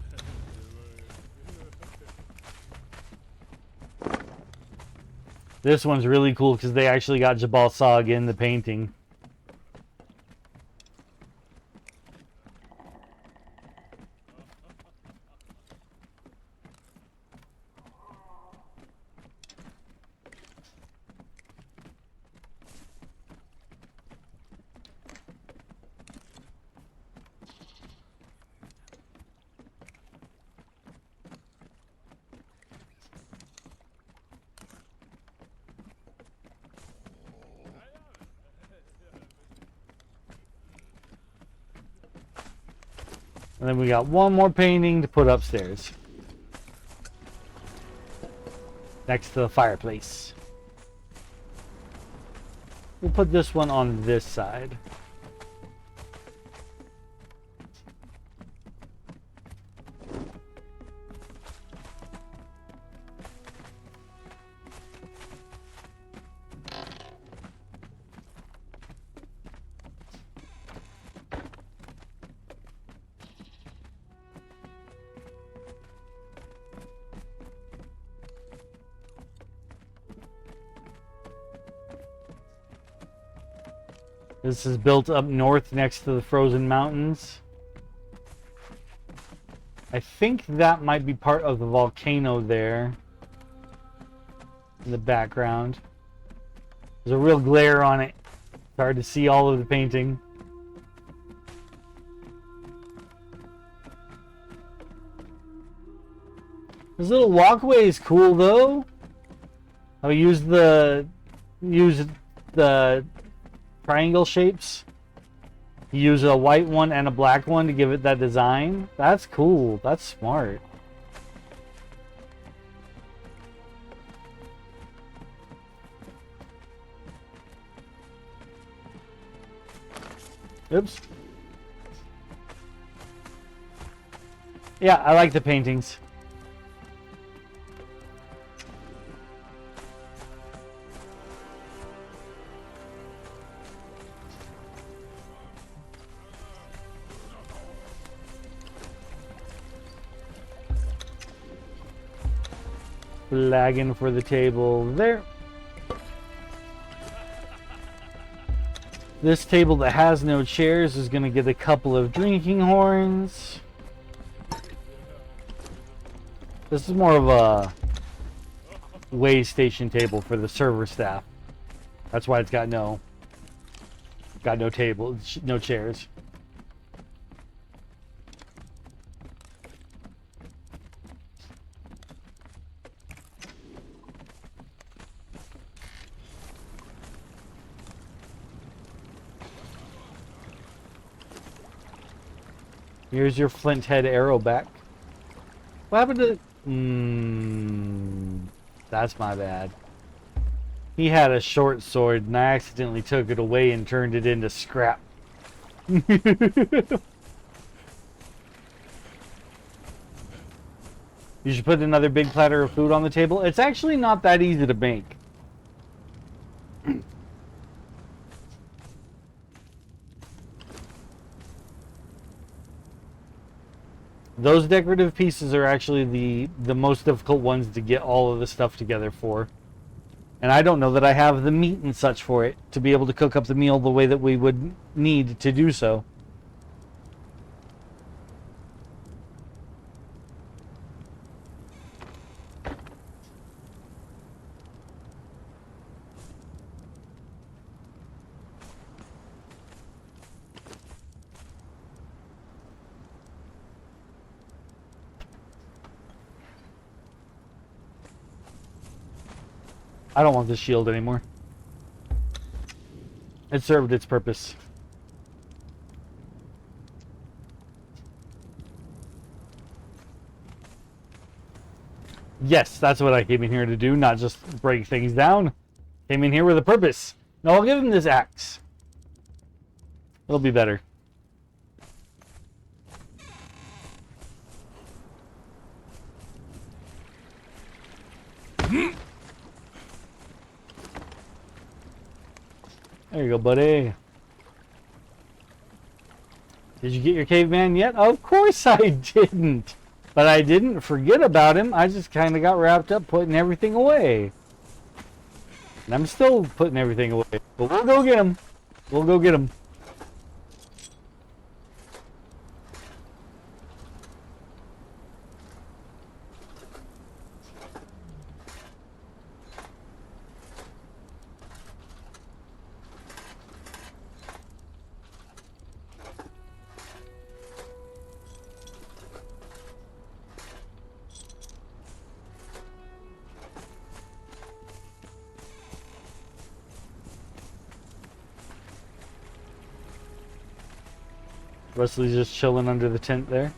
This one's really cool because they actually got Jabal Sog in the painting. And then we got one more painting to put upstairs. Next to the fireplace. We'll put this one on this side. This is built up north next to the frozen mountains. I think that might be part of the volcano there in the background. There's a real glare on it. It's hard to see all of the painting. This little walkway is cool though. I'll use the triangle shapes. Use a white one and a black one to give it that design. That's cool. That's smart. Oops. Yeah, I like the paintings. Flagging for the table there. This table that has no chairs is going to get a couple of drinking horns. This is more of a way station table for the server staff. That's why it's got no table, no chairs. Here's your flint head arrow back. What happened to... that's my bad. He had a short sword and I accidentally took it away and turned it into scrap. You should put another big platter of food on the table. It's actually not that easy to make. Those decorative pieces are actually the most difficult ones to get all of the stuff together for. And I don't know that I have the meat and such for it to be able to cook up the meal the way that we would need to do so. I don't want this shield anymore. It served its purpose. Yes, that's what I came in here to do, not just break things down. Came in here with a purpose. No, I'll give him this axe. It'll be better. There you go, buddy. Did you get your caveman yet? Of course I didn't. But I didn't forget about him. I just kind of got wrapped up putting everything away. And I'm still putting everything away. But we'll go get him. We'll go get him. Wesley's just chilling under the tent there.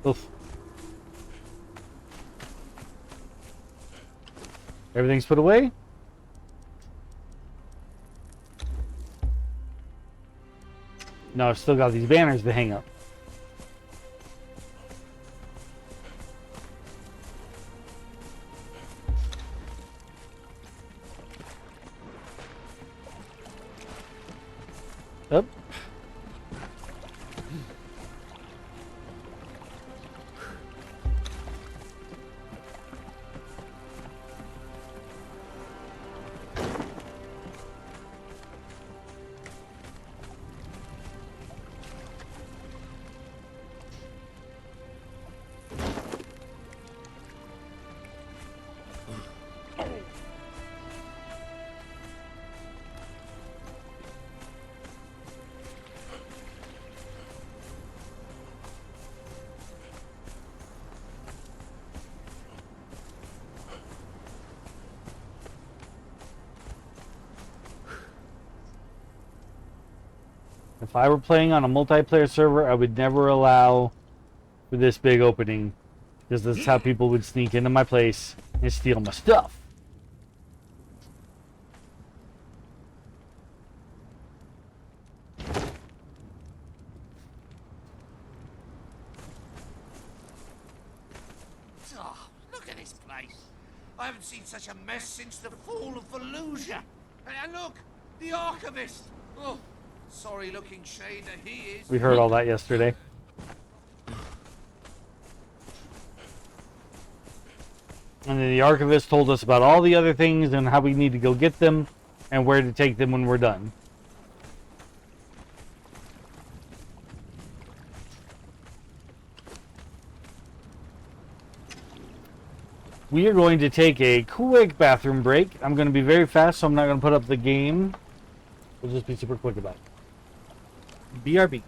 Oof. Everything's put away? No, I've still got these banners to hang up. Up. If I were playing on a multiplayer server, I would never allow for this big opening, because that's how people would sneak into my place and steal my stuff. Oh, look at this place. I haven't seen such a mess since the fall of Fallujah. And look, the archivist. Oh, sorry looking shade that he is. We heard all that yesterday. And then the archivist told us about all the other things and how we need to go get them and where to take them when we're done. We are going to take a quick bathroom break. I'm going to be very fast, so I'm not going to put up the game. We'll just be super quick about it. BRB.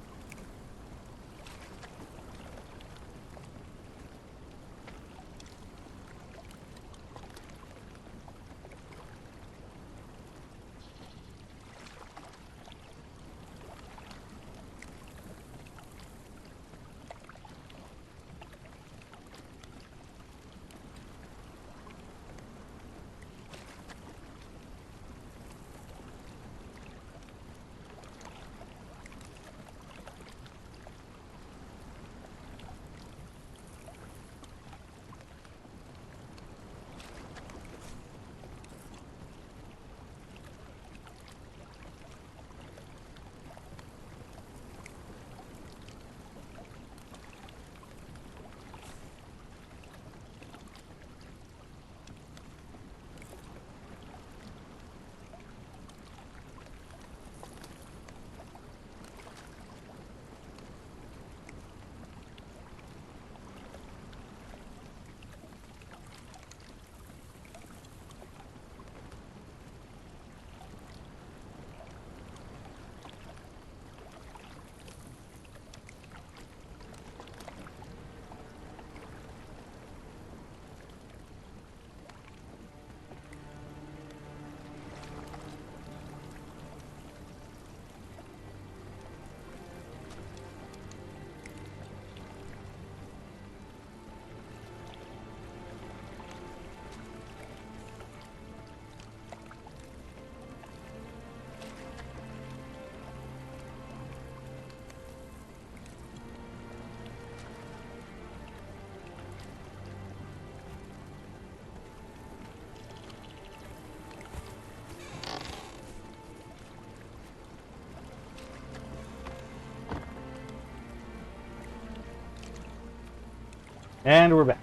And we're back.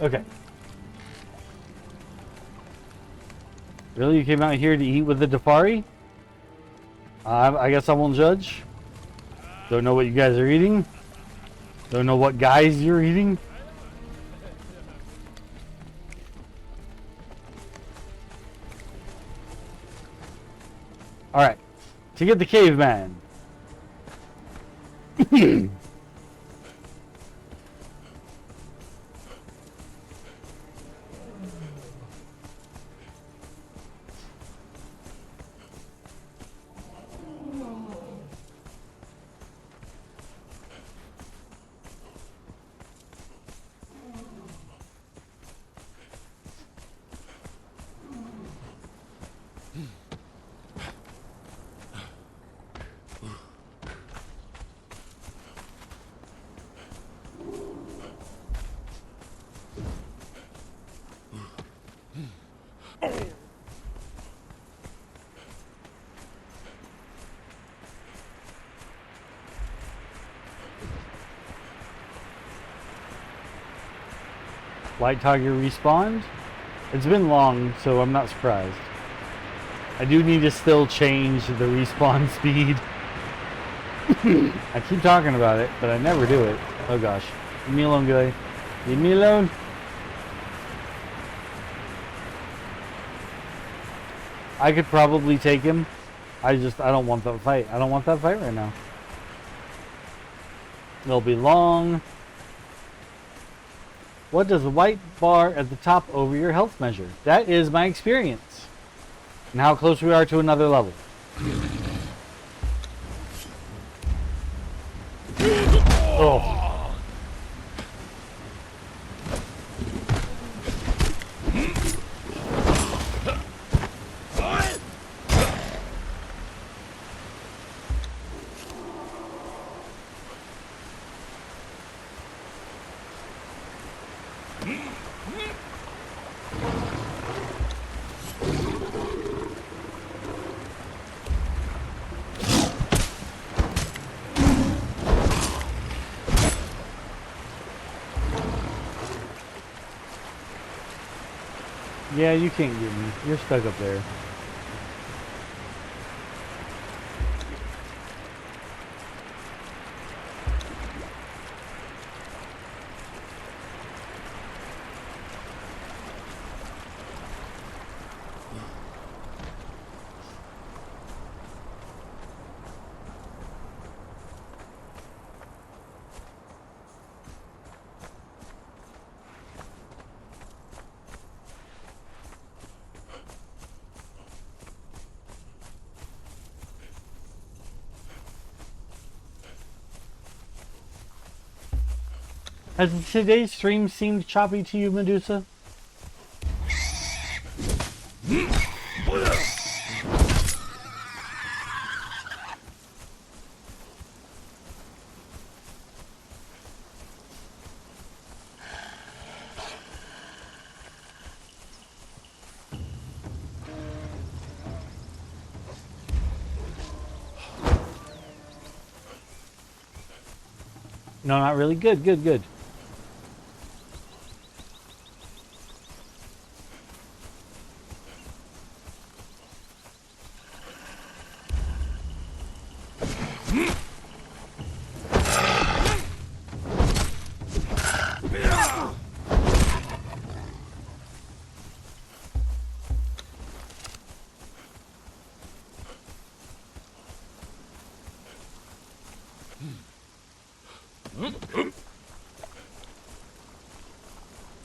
Okay. Really? You came out here to eat with the Dafari? I guess I won't judge. Don't know what you guys are eating. Don't know what guys you're eating. Alright. To get the caveman. White Tiger respawned. It's been long, so I'm not surprised. I do need to still change the respawn speed. I keep talking about it, but I never do it. Oh gosh. Leave me alone, guy. Leave me alone. I could probably take him. I don't want that fight. I don't want that fight right now. It'll be long. What does the white bar at the top over your health measure? That is my experience. And how close we are to another level. Oh. Yeah, you can't get me. You're stuck up there. Has today's stream seemed choppy to you, Medusa? No, not really. Good, good, good.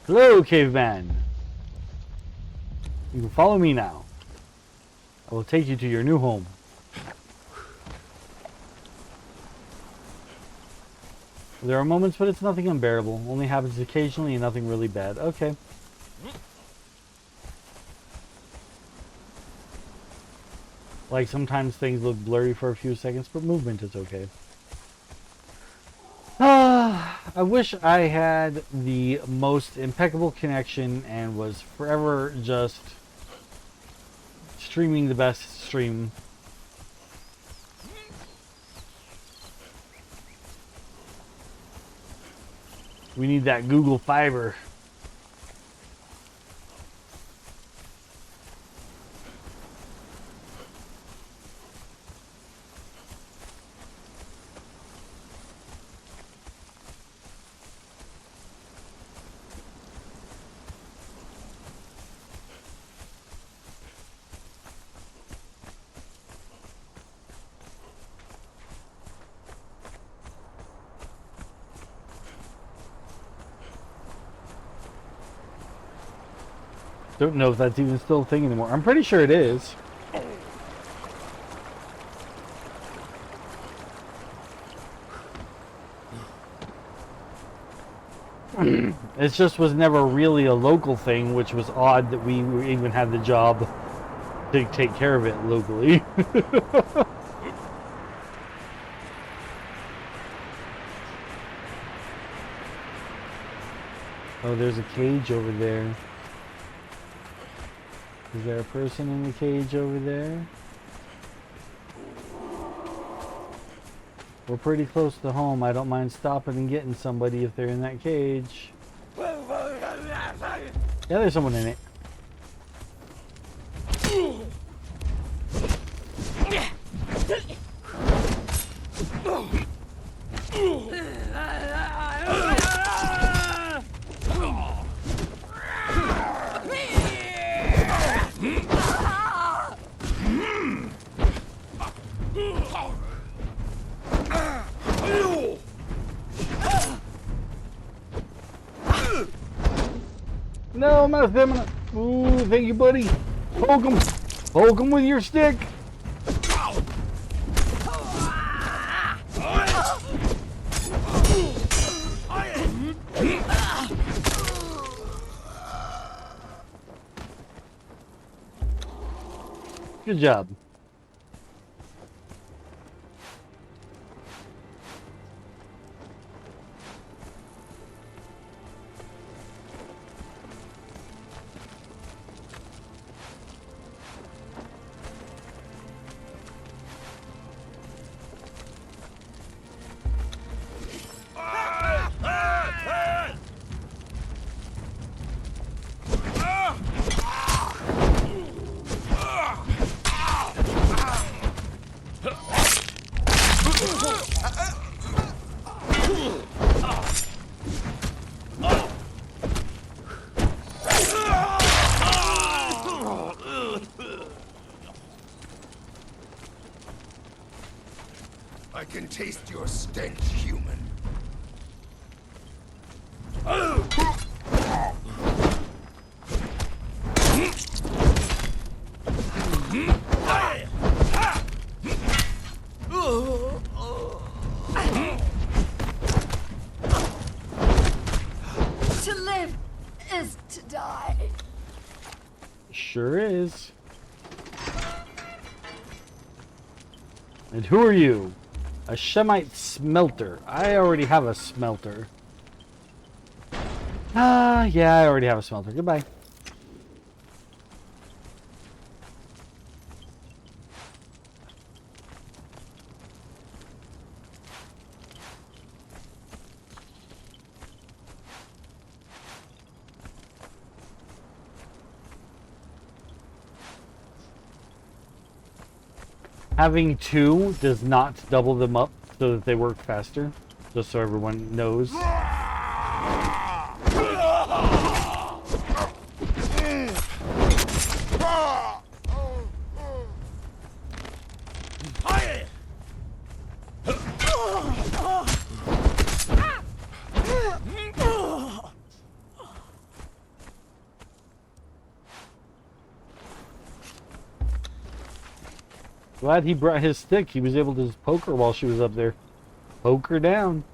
Hello, caveman. You can follow me now. I will take you to your new home. There are moments, but it's nothing unbearable. Only happens occasionally and nothing really bad. Okay. Like, sometimes things look blurry for a few seconds, but movement is okay. I wish I had the most impeccable connection and was forever just streaming the best stream. We need that Google Fiber. Don't know if that's even still a thing anymore. I'm pretty sure it is. It just was never really a local thing, which was odd that we even had the job to take care of it locally. Oh, there's a cage over there. Is there a person in the cage over there? We're pretty close to home. I don't mind stopping and getting somebody if they're in that cage. Yeah, there's someone in it. No, I'm out of stamina. Ooh, thank you, buddy. Poke him. Poke him with your stick. Good job. I can taste your stench, human. To live is to die. Sure is. And who are you? A Shemite smelter. I already have a smelter. Yeah, I already have a smelter. Goodbye. Having two does not double them up so that they work faster. Just so everyone knows. Glad he brought his stick. He was able to just poke her while she was up there. Poke her down.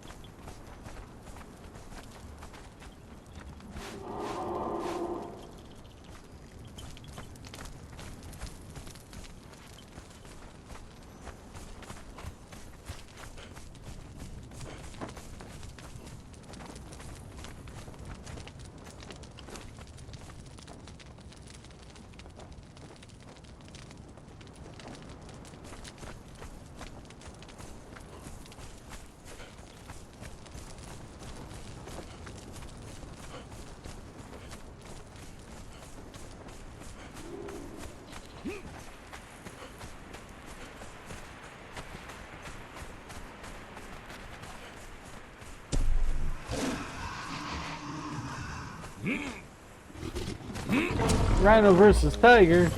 Rhino versus Tiger.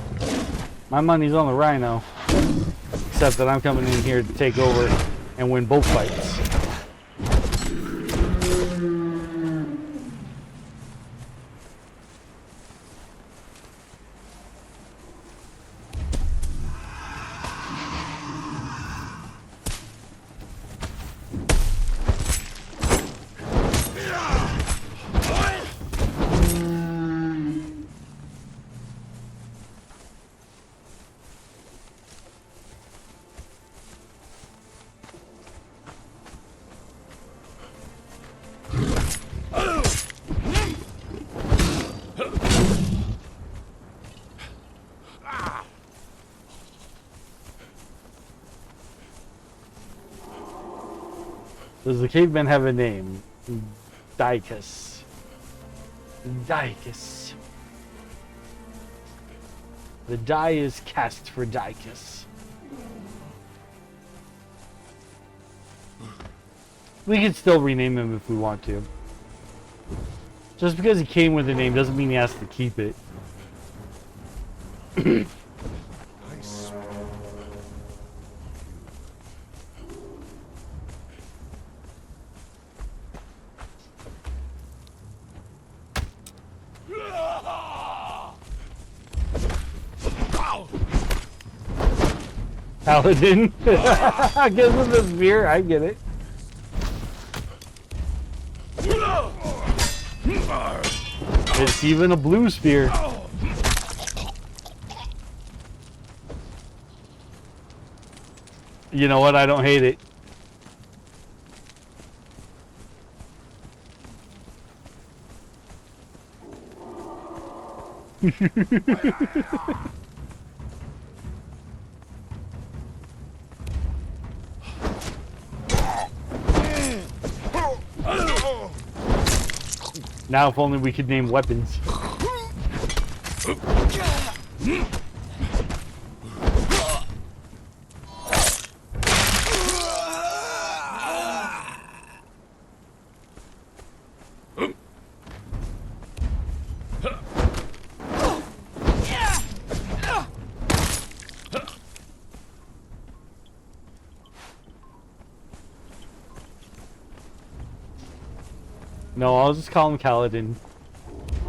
My money's on the Rhino. Except that I'm coming in here to take over and win both fights. Does the caveman have a name? Dicus. Dicus. The die is cast for Dicus. We can still rename him if we want to. Just because he came with a name doesn't mean he has to keep it. Paladin. Gives him the spear. I get it. It's even a blue spear. You know what? I don't hate it. Now, if only we could name weapons. No, I'll just call him Kaladin.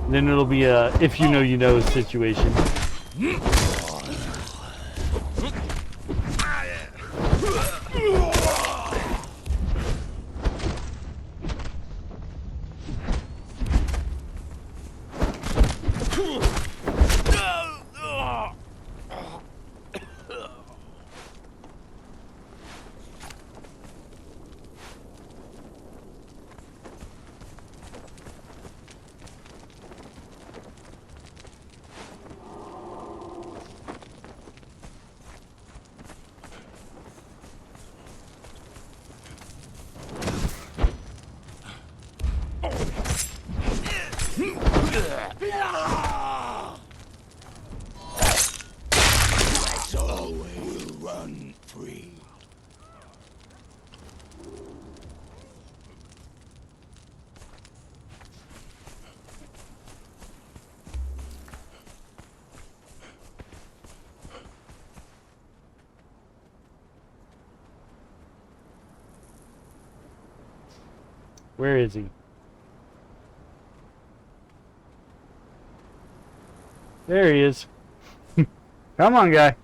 Then it'll be a if you know you know situation. Where is he? There he is. Come on, guy.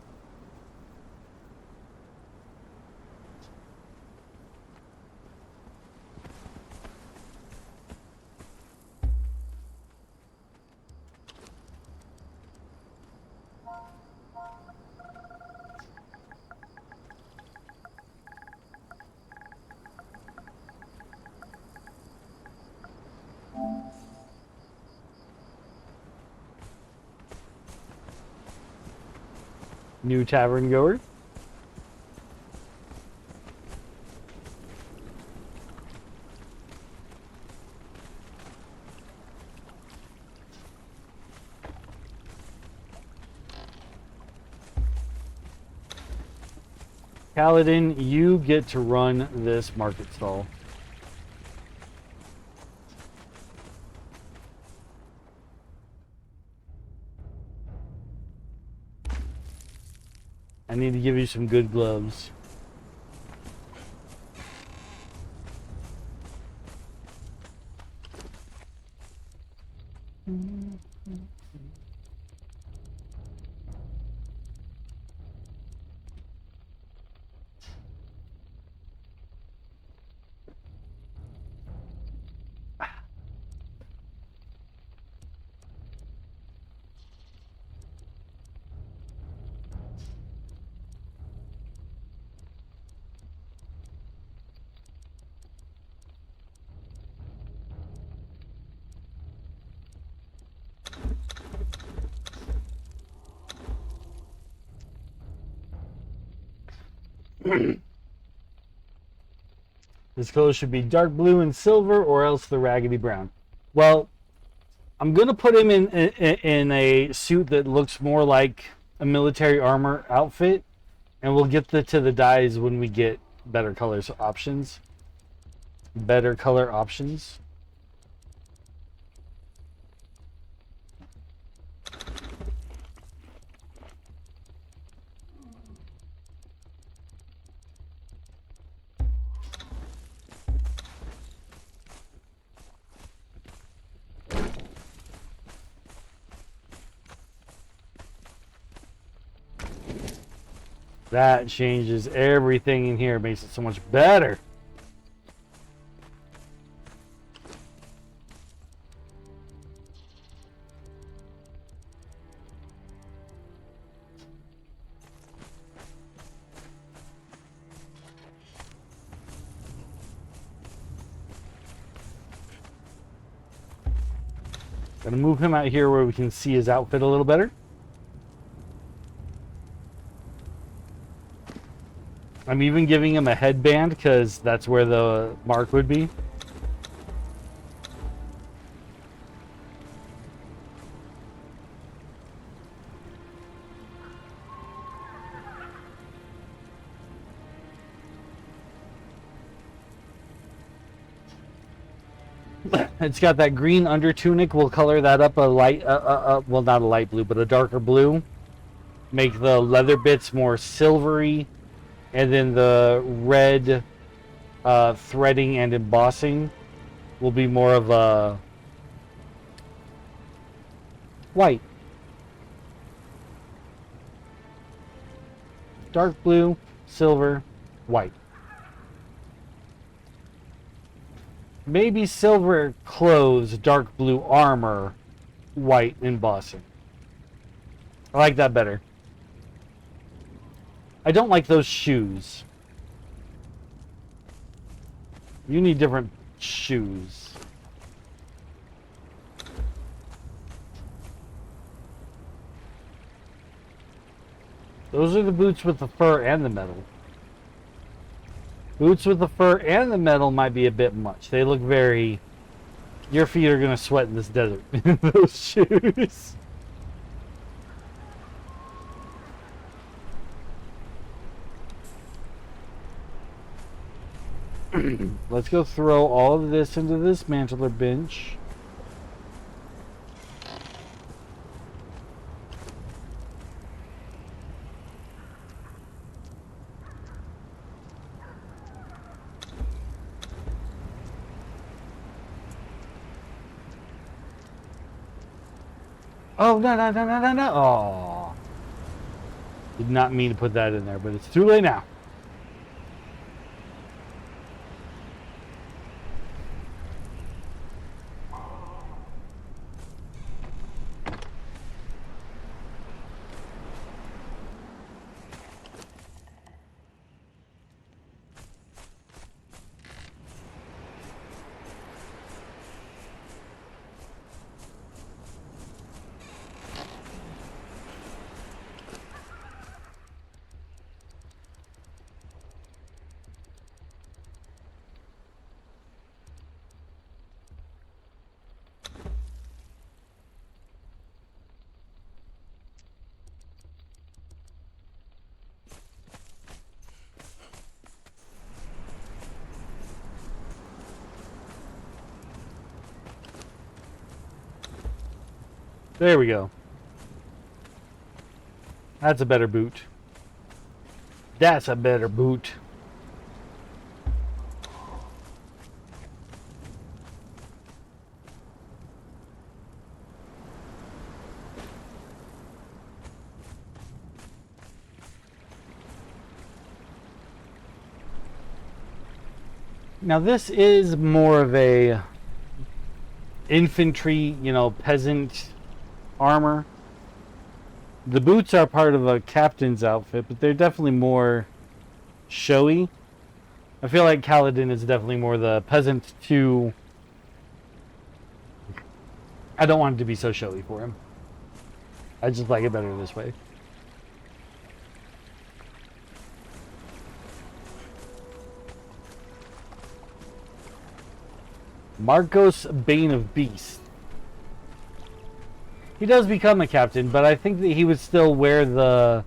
New tavern goer. Kaladin, you get to run this market stall. I need to give you some good gloves. His clothes should be dark blue and silver, or else the raggedy brown. Well, I'm gonna put him in a suit that looks more like a military armor outfit, and we'll get to the dyes when we get better colors options. Better color options. That changes everything in here, makes it so much better. Gonna move him out here where we can see his outfit a little better. I'm even giving him a headband because that's where the mark would be. It's got that green under tunic. We'll color that up a light, well, not a light blue, but a darker blue. Make the leather bits more silvery. And then the red threading and embossing will be more of a white. Dark blue, silver, white. Maybe silver clothes, dark blue armor, white embossing. I like that better. I don't like those shoes. You need different shoes. Those are the boots with the fur and the metal. Boots with the fur and the metal might be a bit much. They look very... Your feet are going to sweat in this desert in those shoes. Let's go throw all of this into this mantler bench. Oh, no. Oh. Did not mean to put that in there, but it's too late now. There we go. That's a better boot. That's a better boot. Now this is more of a infantry, peasant armor. The boots are part of a captain's outfit, but they're definitely more showy. I feel like Kaladin is definitely more the peasant to... I don't want it to be so showy for him. I just like it better this way. Marcos Bane of Beast. He does become a captain, but I think that he would still wear the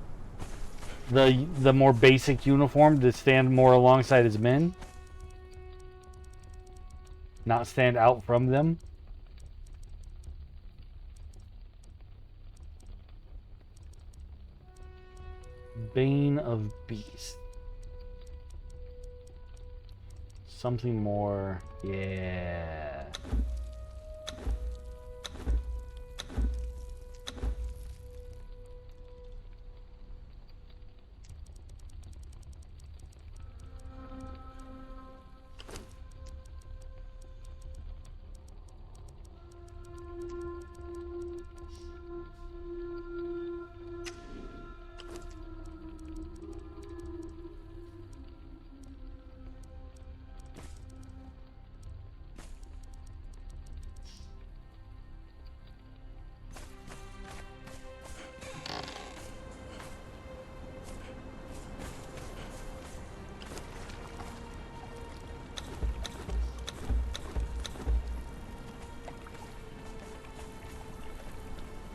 more basic uniform to stand more alongside his men, not stand out from them. Bane of Beast. Something more, yeah.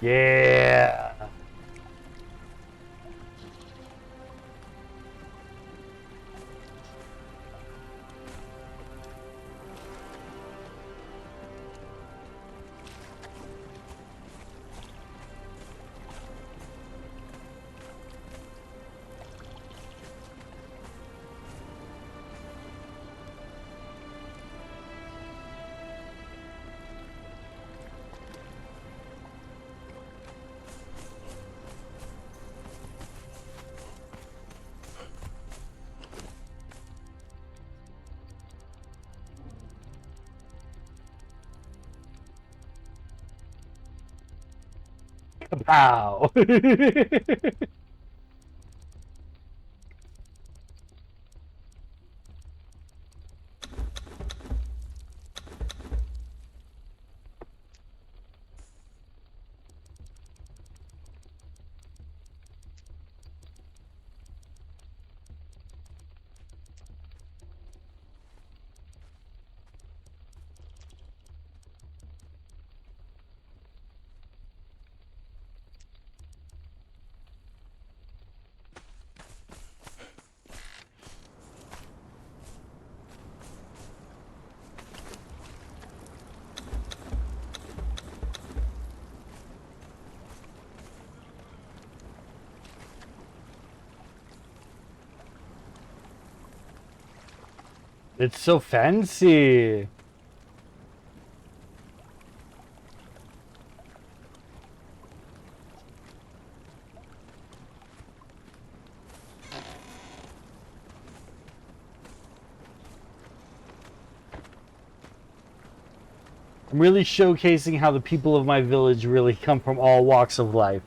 Yeah. Pow. It's so fancy. I'm really showcasing how the people of my village really come from all walks of life.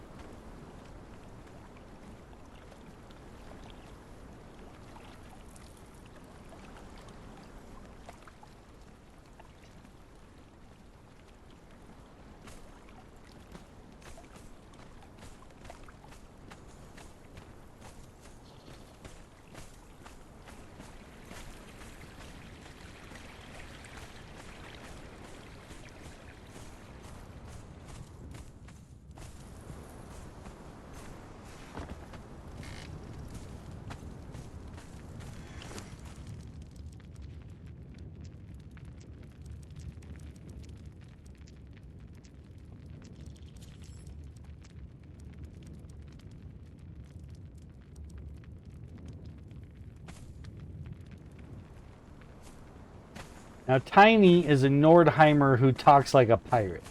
Now, Tiny is a Nordheimer who talks like a pirate.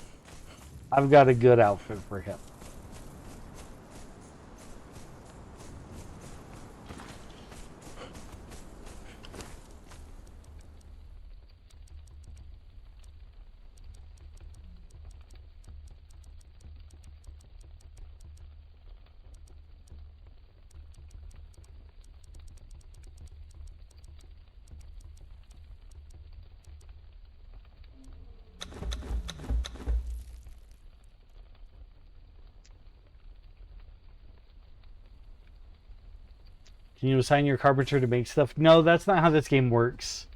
I've got a good outfit for him. Can you assign your carpenter to make stuff? No, that's not how this game works.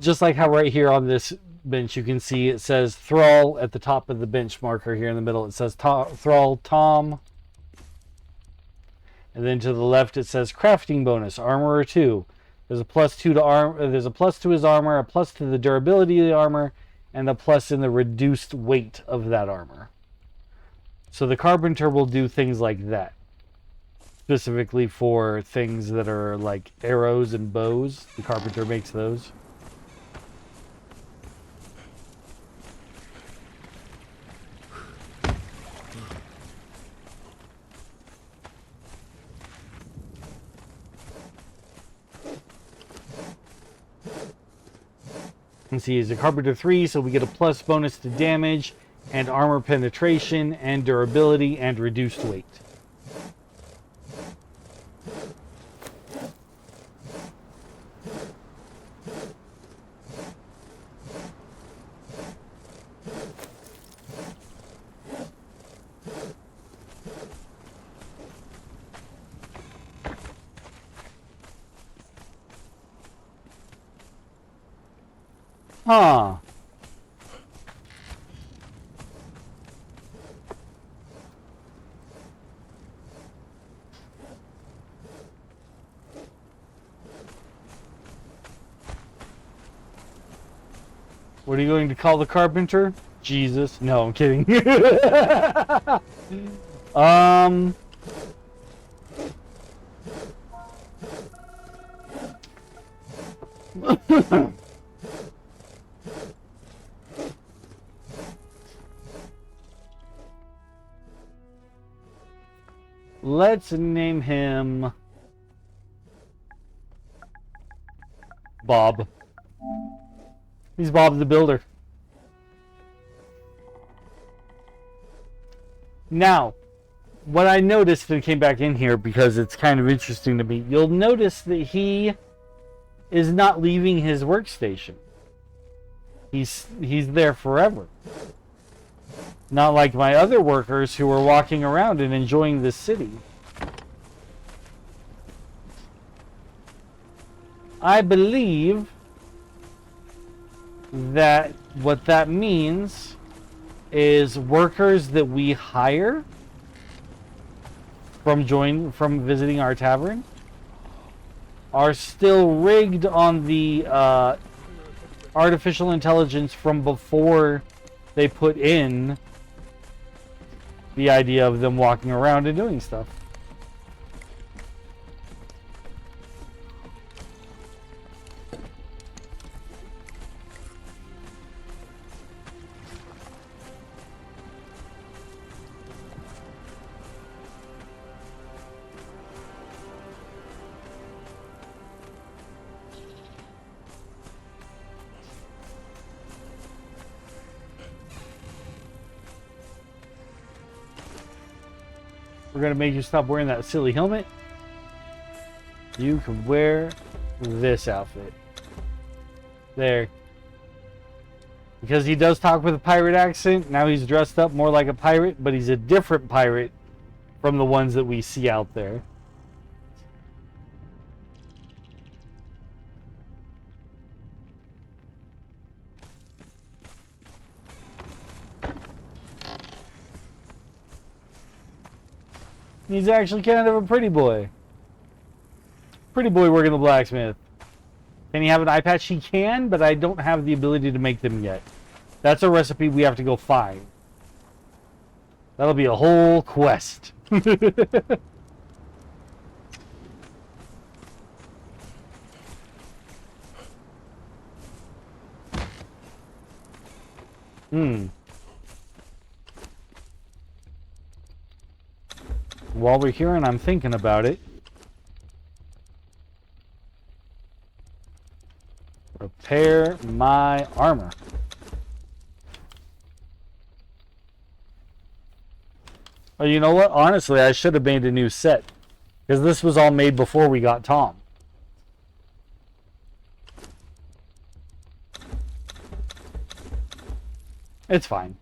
just like how right here on this bench you can see it says Thrall at the top of the bench marker here in the middle. It says Thrall Tom. And then to the left it says crafting bonus, armorer 2. There's a +2 to there's a +2 to his armor, a +2 to the durability of the armor, and a + in the reduced weight of that armor. So the carpenter will do things like that. Specifically for things that are like arrows and bows. The carpenter makes those. And see, he's a carpenter 3, so we get a plus bonus to damage and armor penetration and durability and reduced weight. Huh. What are you going to call the carpenter? Jesus. No, I'm kidding. Let's name him Bob. He's Bob the Builder. Now, what I noticed that came back in here because it's kind of interesting to me, you'll notice that he is not leaving his workstation. He's there forever. Not like my other workers who are walking around and enjoying the city. I believe that what that means is workers that we hire from visiting our tavern are still rigged on the artificial intelligence from before they put in the idea of them walking around and doing stuff. We're gonna make you stop wearing that silly helmet. You can wear this outfit. There. Because he does talk with a pirate accent, now he's dressed up more like a pirate, but he's a different pirate from the ones that we see out there. He's actually kind of a pretty boy. Pretty boy working the blacksmith. Can he have an eye patch? He can, but I don't have the ability to make them yet. That's a recipe we have to go find. That'll be a whole quest. While we're here and I'm thinking about it, repair my armor. Oh, you know what? Honestly, I should have made a new set. Because this was all made before we got Tom. It's fine.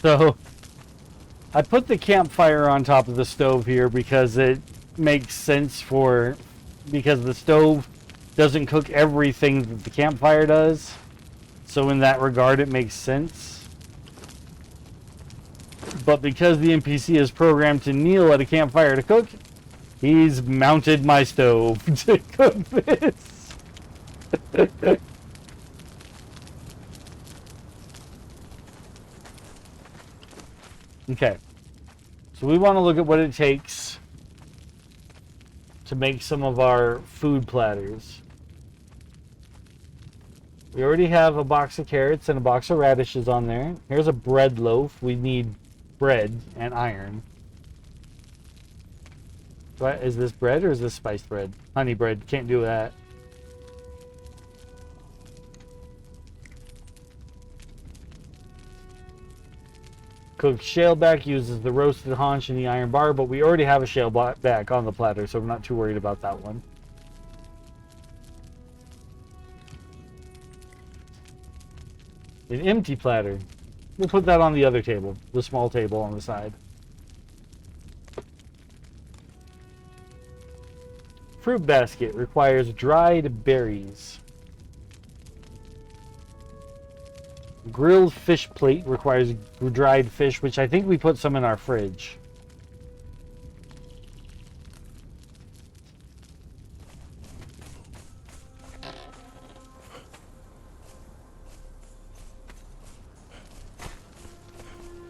So I put the campfire on top of the stove here because it makes sense because the stove doesn't cook everything that the campfire does. So in that regard, it makes sense. But because the NPC is programmed to kneel at a campfire to cook, he's mounted my stove to cook this. Okay. So we want to look at what it takes to make some of our food platters. We already have a box of carrots and a box of radishes on there. Here's a bread loaf. We need bread and iron. What, is this bread or is this spiced bread? Honey bread. Can't do that. Cooked shaleback uses the roasted haunch and the iron bar, but we already have a shaleback on the platter, so we're not too worried about that one. An empty platter. We'll put that on the other table, the small table on the side. Fruit basket requires dried berries. Grilled fish plate requires dried fish, which I think we put some in our fridge.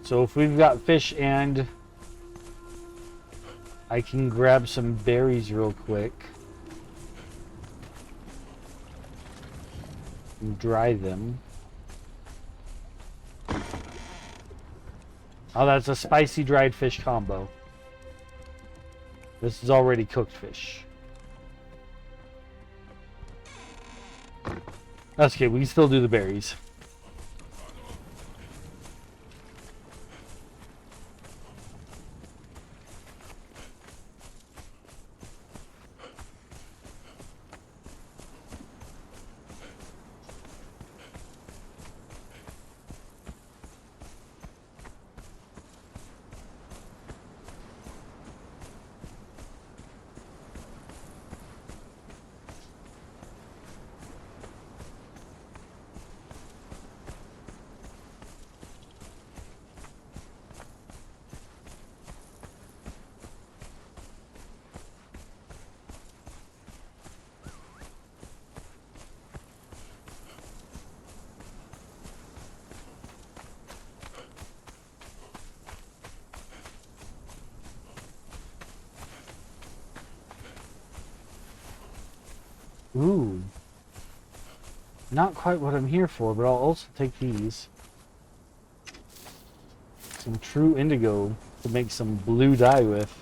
So if we've got fish and I can grab some berries real quick and dry them. Oh, that's a spicy dried fish combo. This is already cooked fish. That's okay, we can still do the berries. Ooh. Not quite what I'm here for, but I'll also take these. Some true indigo to make some blue dye with.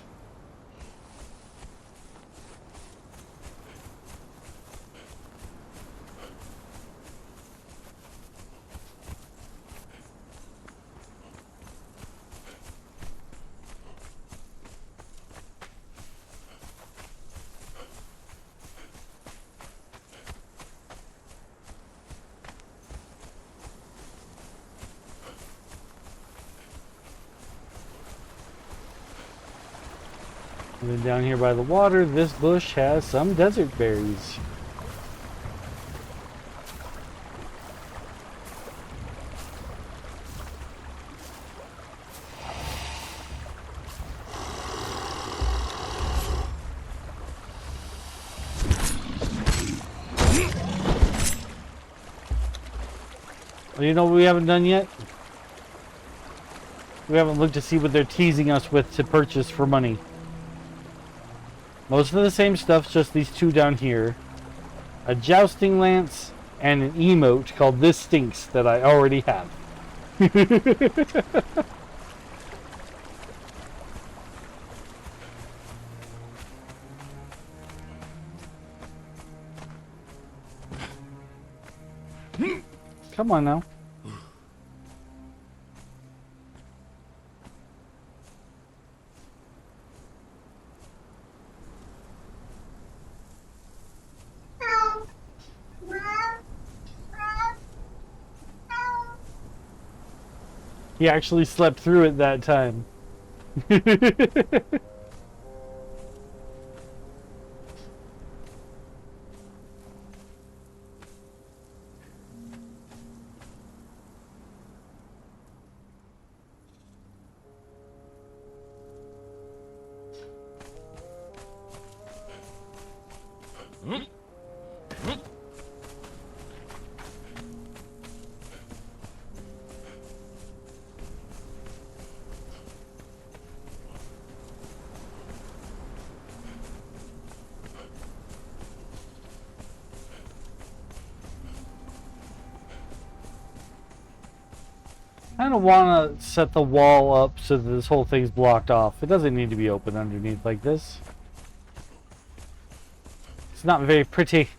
And then down here by the water, this bush has some desert berries. Well, you know what we haven't done yet? We haven't looked to see what they're teasing us with to purchase for money. Most of the same stuff, just these two down here. A jousting lance and an emote called This Stinks that I already have. Come on now. He actually slept through it that time. I don't want to set the wall up so that this whole thing's blocked off. It doesn't need to be open underneath like this. It's not very pretty.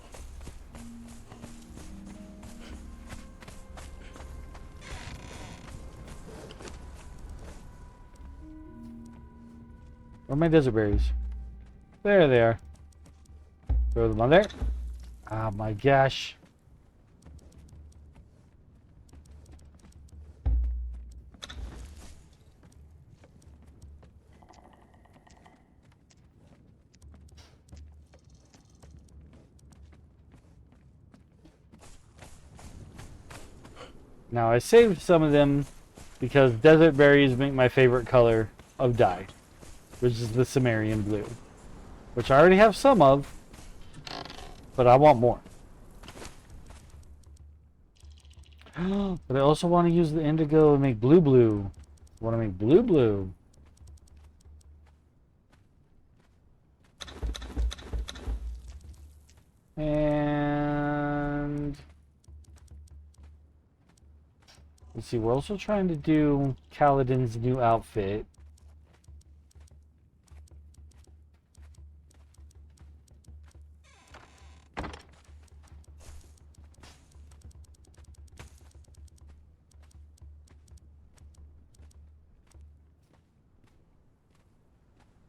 Where are my desert berries? There they are. Throw them on there. Oh my gosh. Now I saved some of them because desert berries make my favorite color of dye, which is the Cimmerian blue, which I already have some of, but I want more. But I also want to use the indigo and make blue. I want to make blue. And let's see, we're also trying to do Kaladin's new outfit.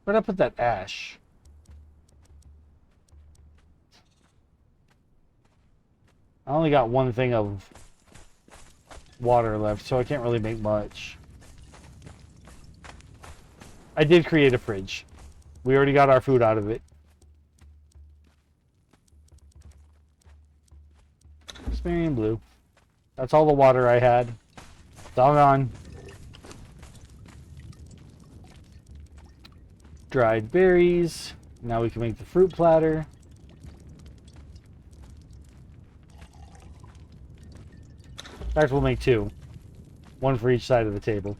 Where'd I put that ash? I only got one thing of water left, so I can't really make much. I did create a fridge. We already got our food out of it. Cimmerian blue. That's all the water I had. It's all gone. Dried berries. Now we can make the fruit platter. In fact, we'll make two. One for each side of the table.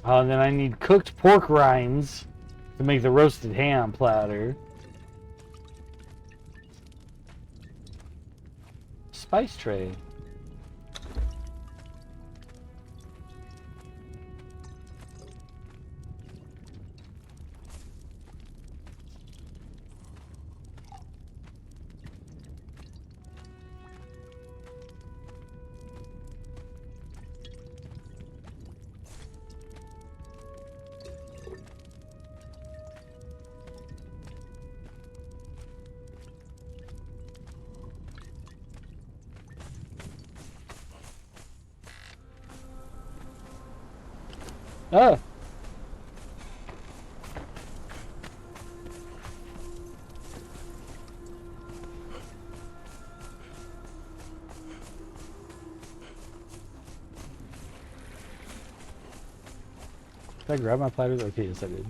And then I need cooked pork rinds to make the roasted ham platter. Spice tray. Oh. Did I grab my platter? Okay, yes I did.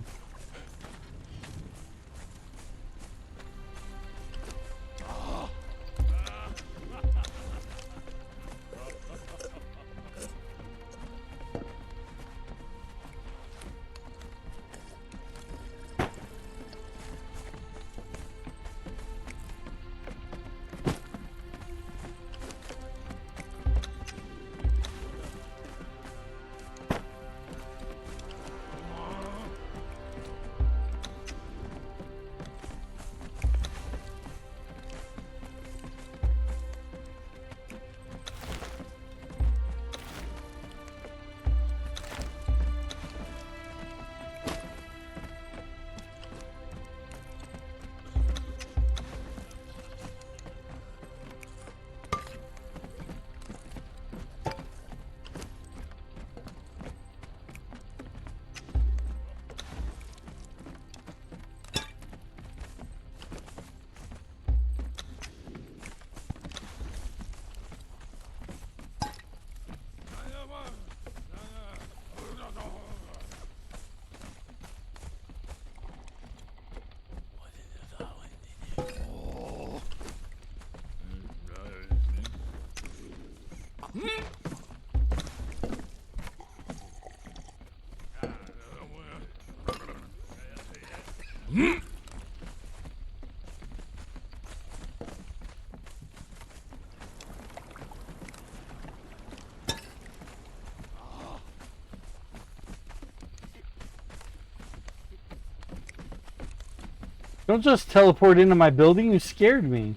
Don't just teleport into my building. You scared me.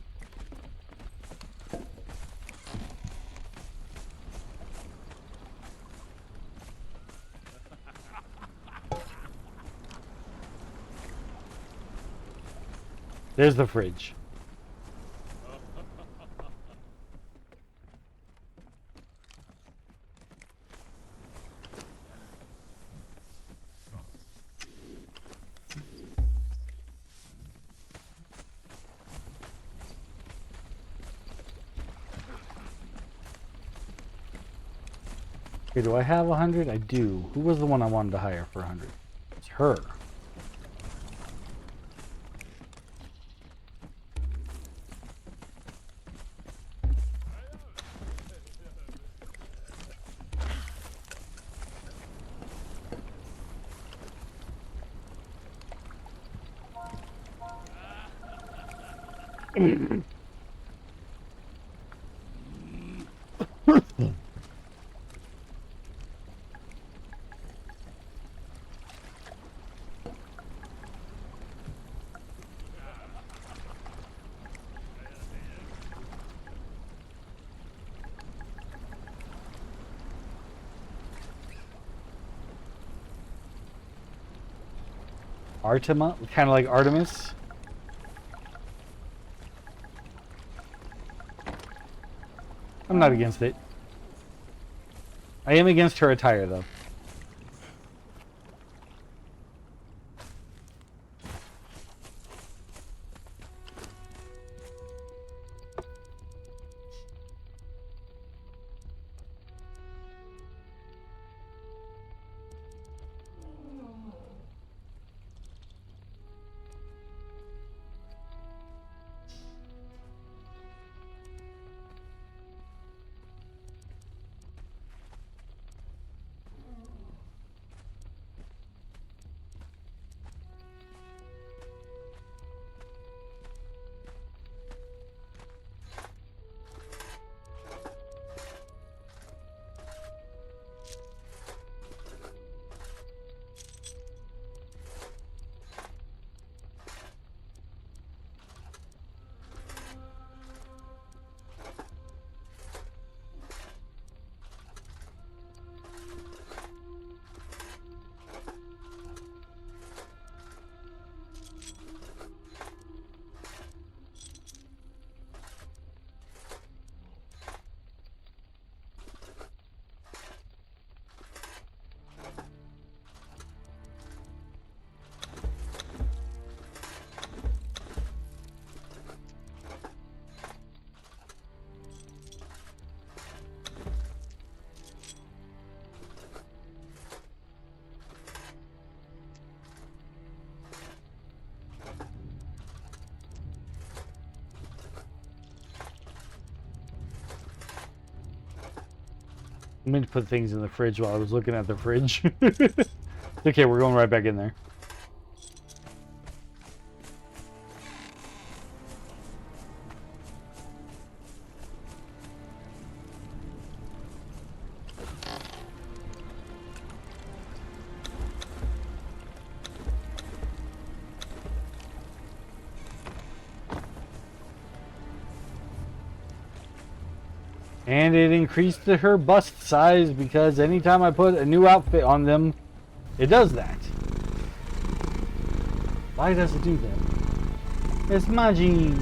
There's the fridge. Okay, do I have 100? I do. Who was the one I wanted to hire for 100? It's her. Artima? Kind of like Artemis? I'm not against it. I am against her attire, though. I meant to put things in the fridge while I was looking at the fridge. Okay, we're going right back in there. And it increased her bust size because anytime I put a new outfit on them, it does that. Why does it do that? It's magic.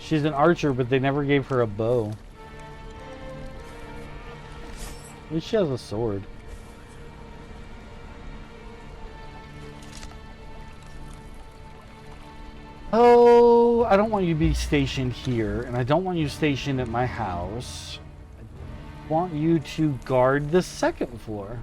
She's an archer, but they never gave her a bow. At least she has a sword. Oh, I don't want you to be stationed here, and I don't want you stationed at my house. I want you to guard the second floor.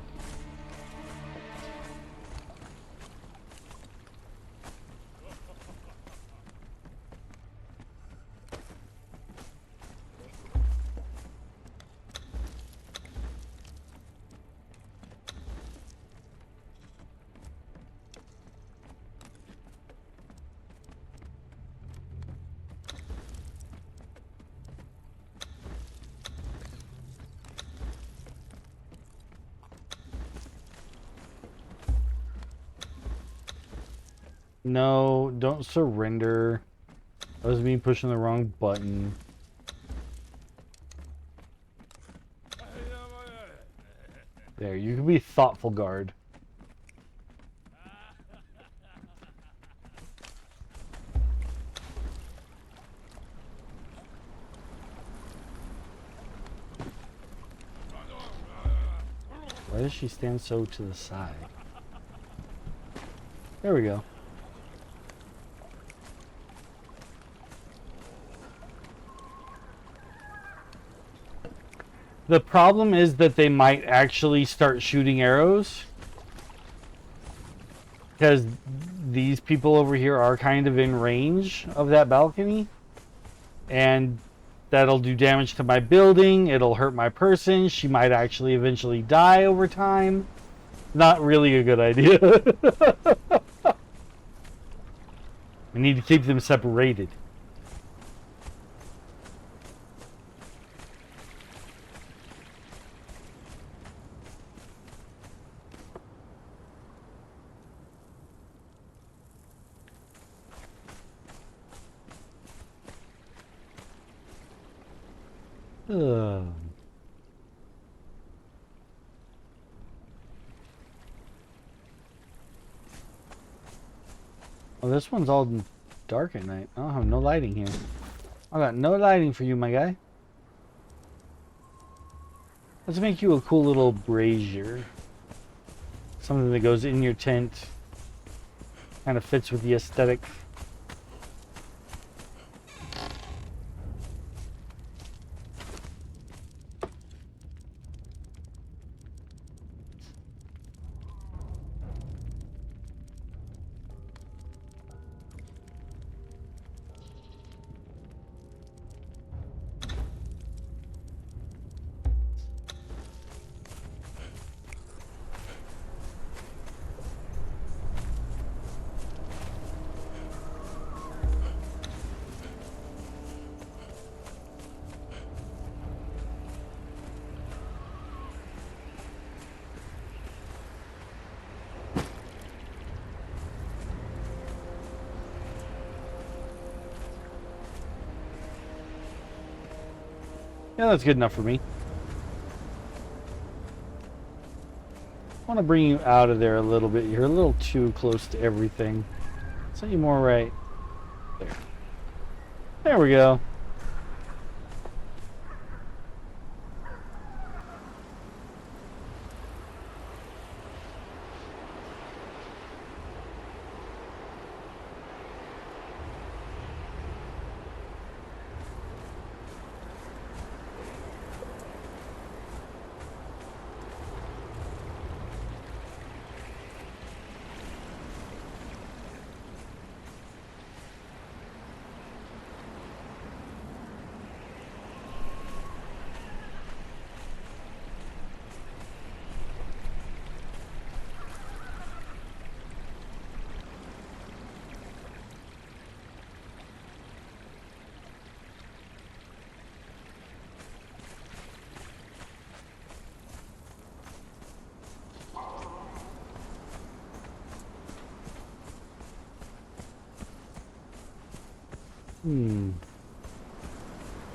No, don't surrender. That was me pushing the wrong button. There, you can be thoughtful guard. Why does she stand so to the side? There we go. The problem is that they might actually start shooting arrows. Because these people over here are kind of in range of that balcony. And that'll do damage to my building. It'll hurt my person. She might actually eventually die over time. Not really a good idea. We need to keep them separated. Ugh. Oh, this one's all dark at night. I don't have no lighting here. I got no lighting for you, my guy. Let's make you a cool little brazier. Something that goes in your tent. Kind of fits with the aesthetic. Yeah, that's good enough for me. I want to bring you out of there a little bit. You're a little too close to everything. Set you more right there. There we go.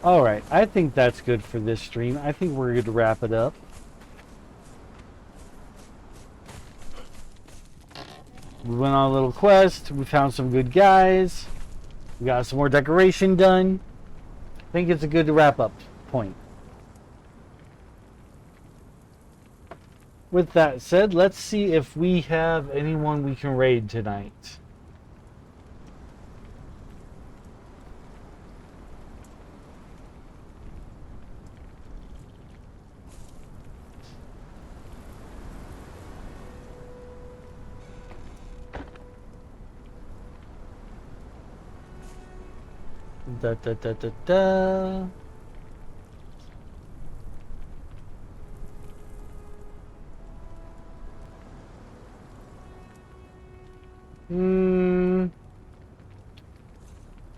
Alright, I think that's good for this stream. I think we're going to wrap it up. We went on a little quest. We found some good guys. We got some more decoration done. I think it's a good wrap up point. With that said, let's see if we have anyone we can raid tonight. Da da da da da.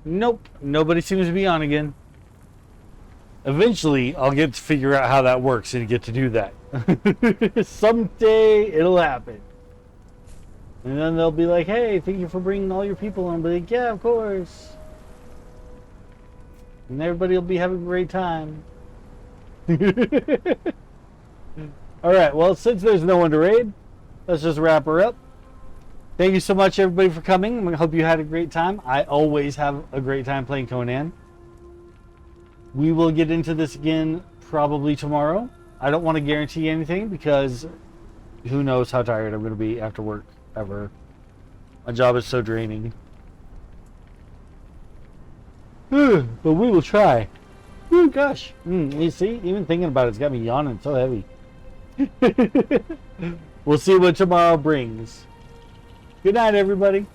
Nope. Nobody seems to be on again. Eventually, I'll get to figure out how that works and get to do that. Someday, it'll happen. And then they'll be like, hey, thank you for bringing all your people. And I'll be like, yeah, of course. And everybody will be having a great time. Alright, well, since there's no one to raid, let's just wrap her up. Thank you so much, everybody, for coming. I hope you had a great time. I always have a great time playing Conan. We will get into this again probably tomorrow. I don't want to guarantee anything because who knows how tired I'm going to be after work ever. My job is so draining. But we will try. Oh gosh. You see, even thinking about it's got me yawning. It's so heavy. We'll see what tomorrow brings. Good night, everybody.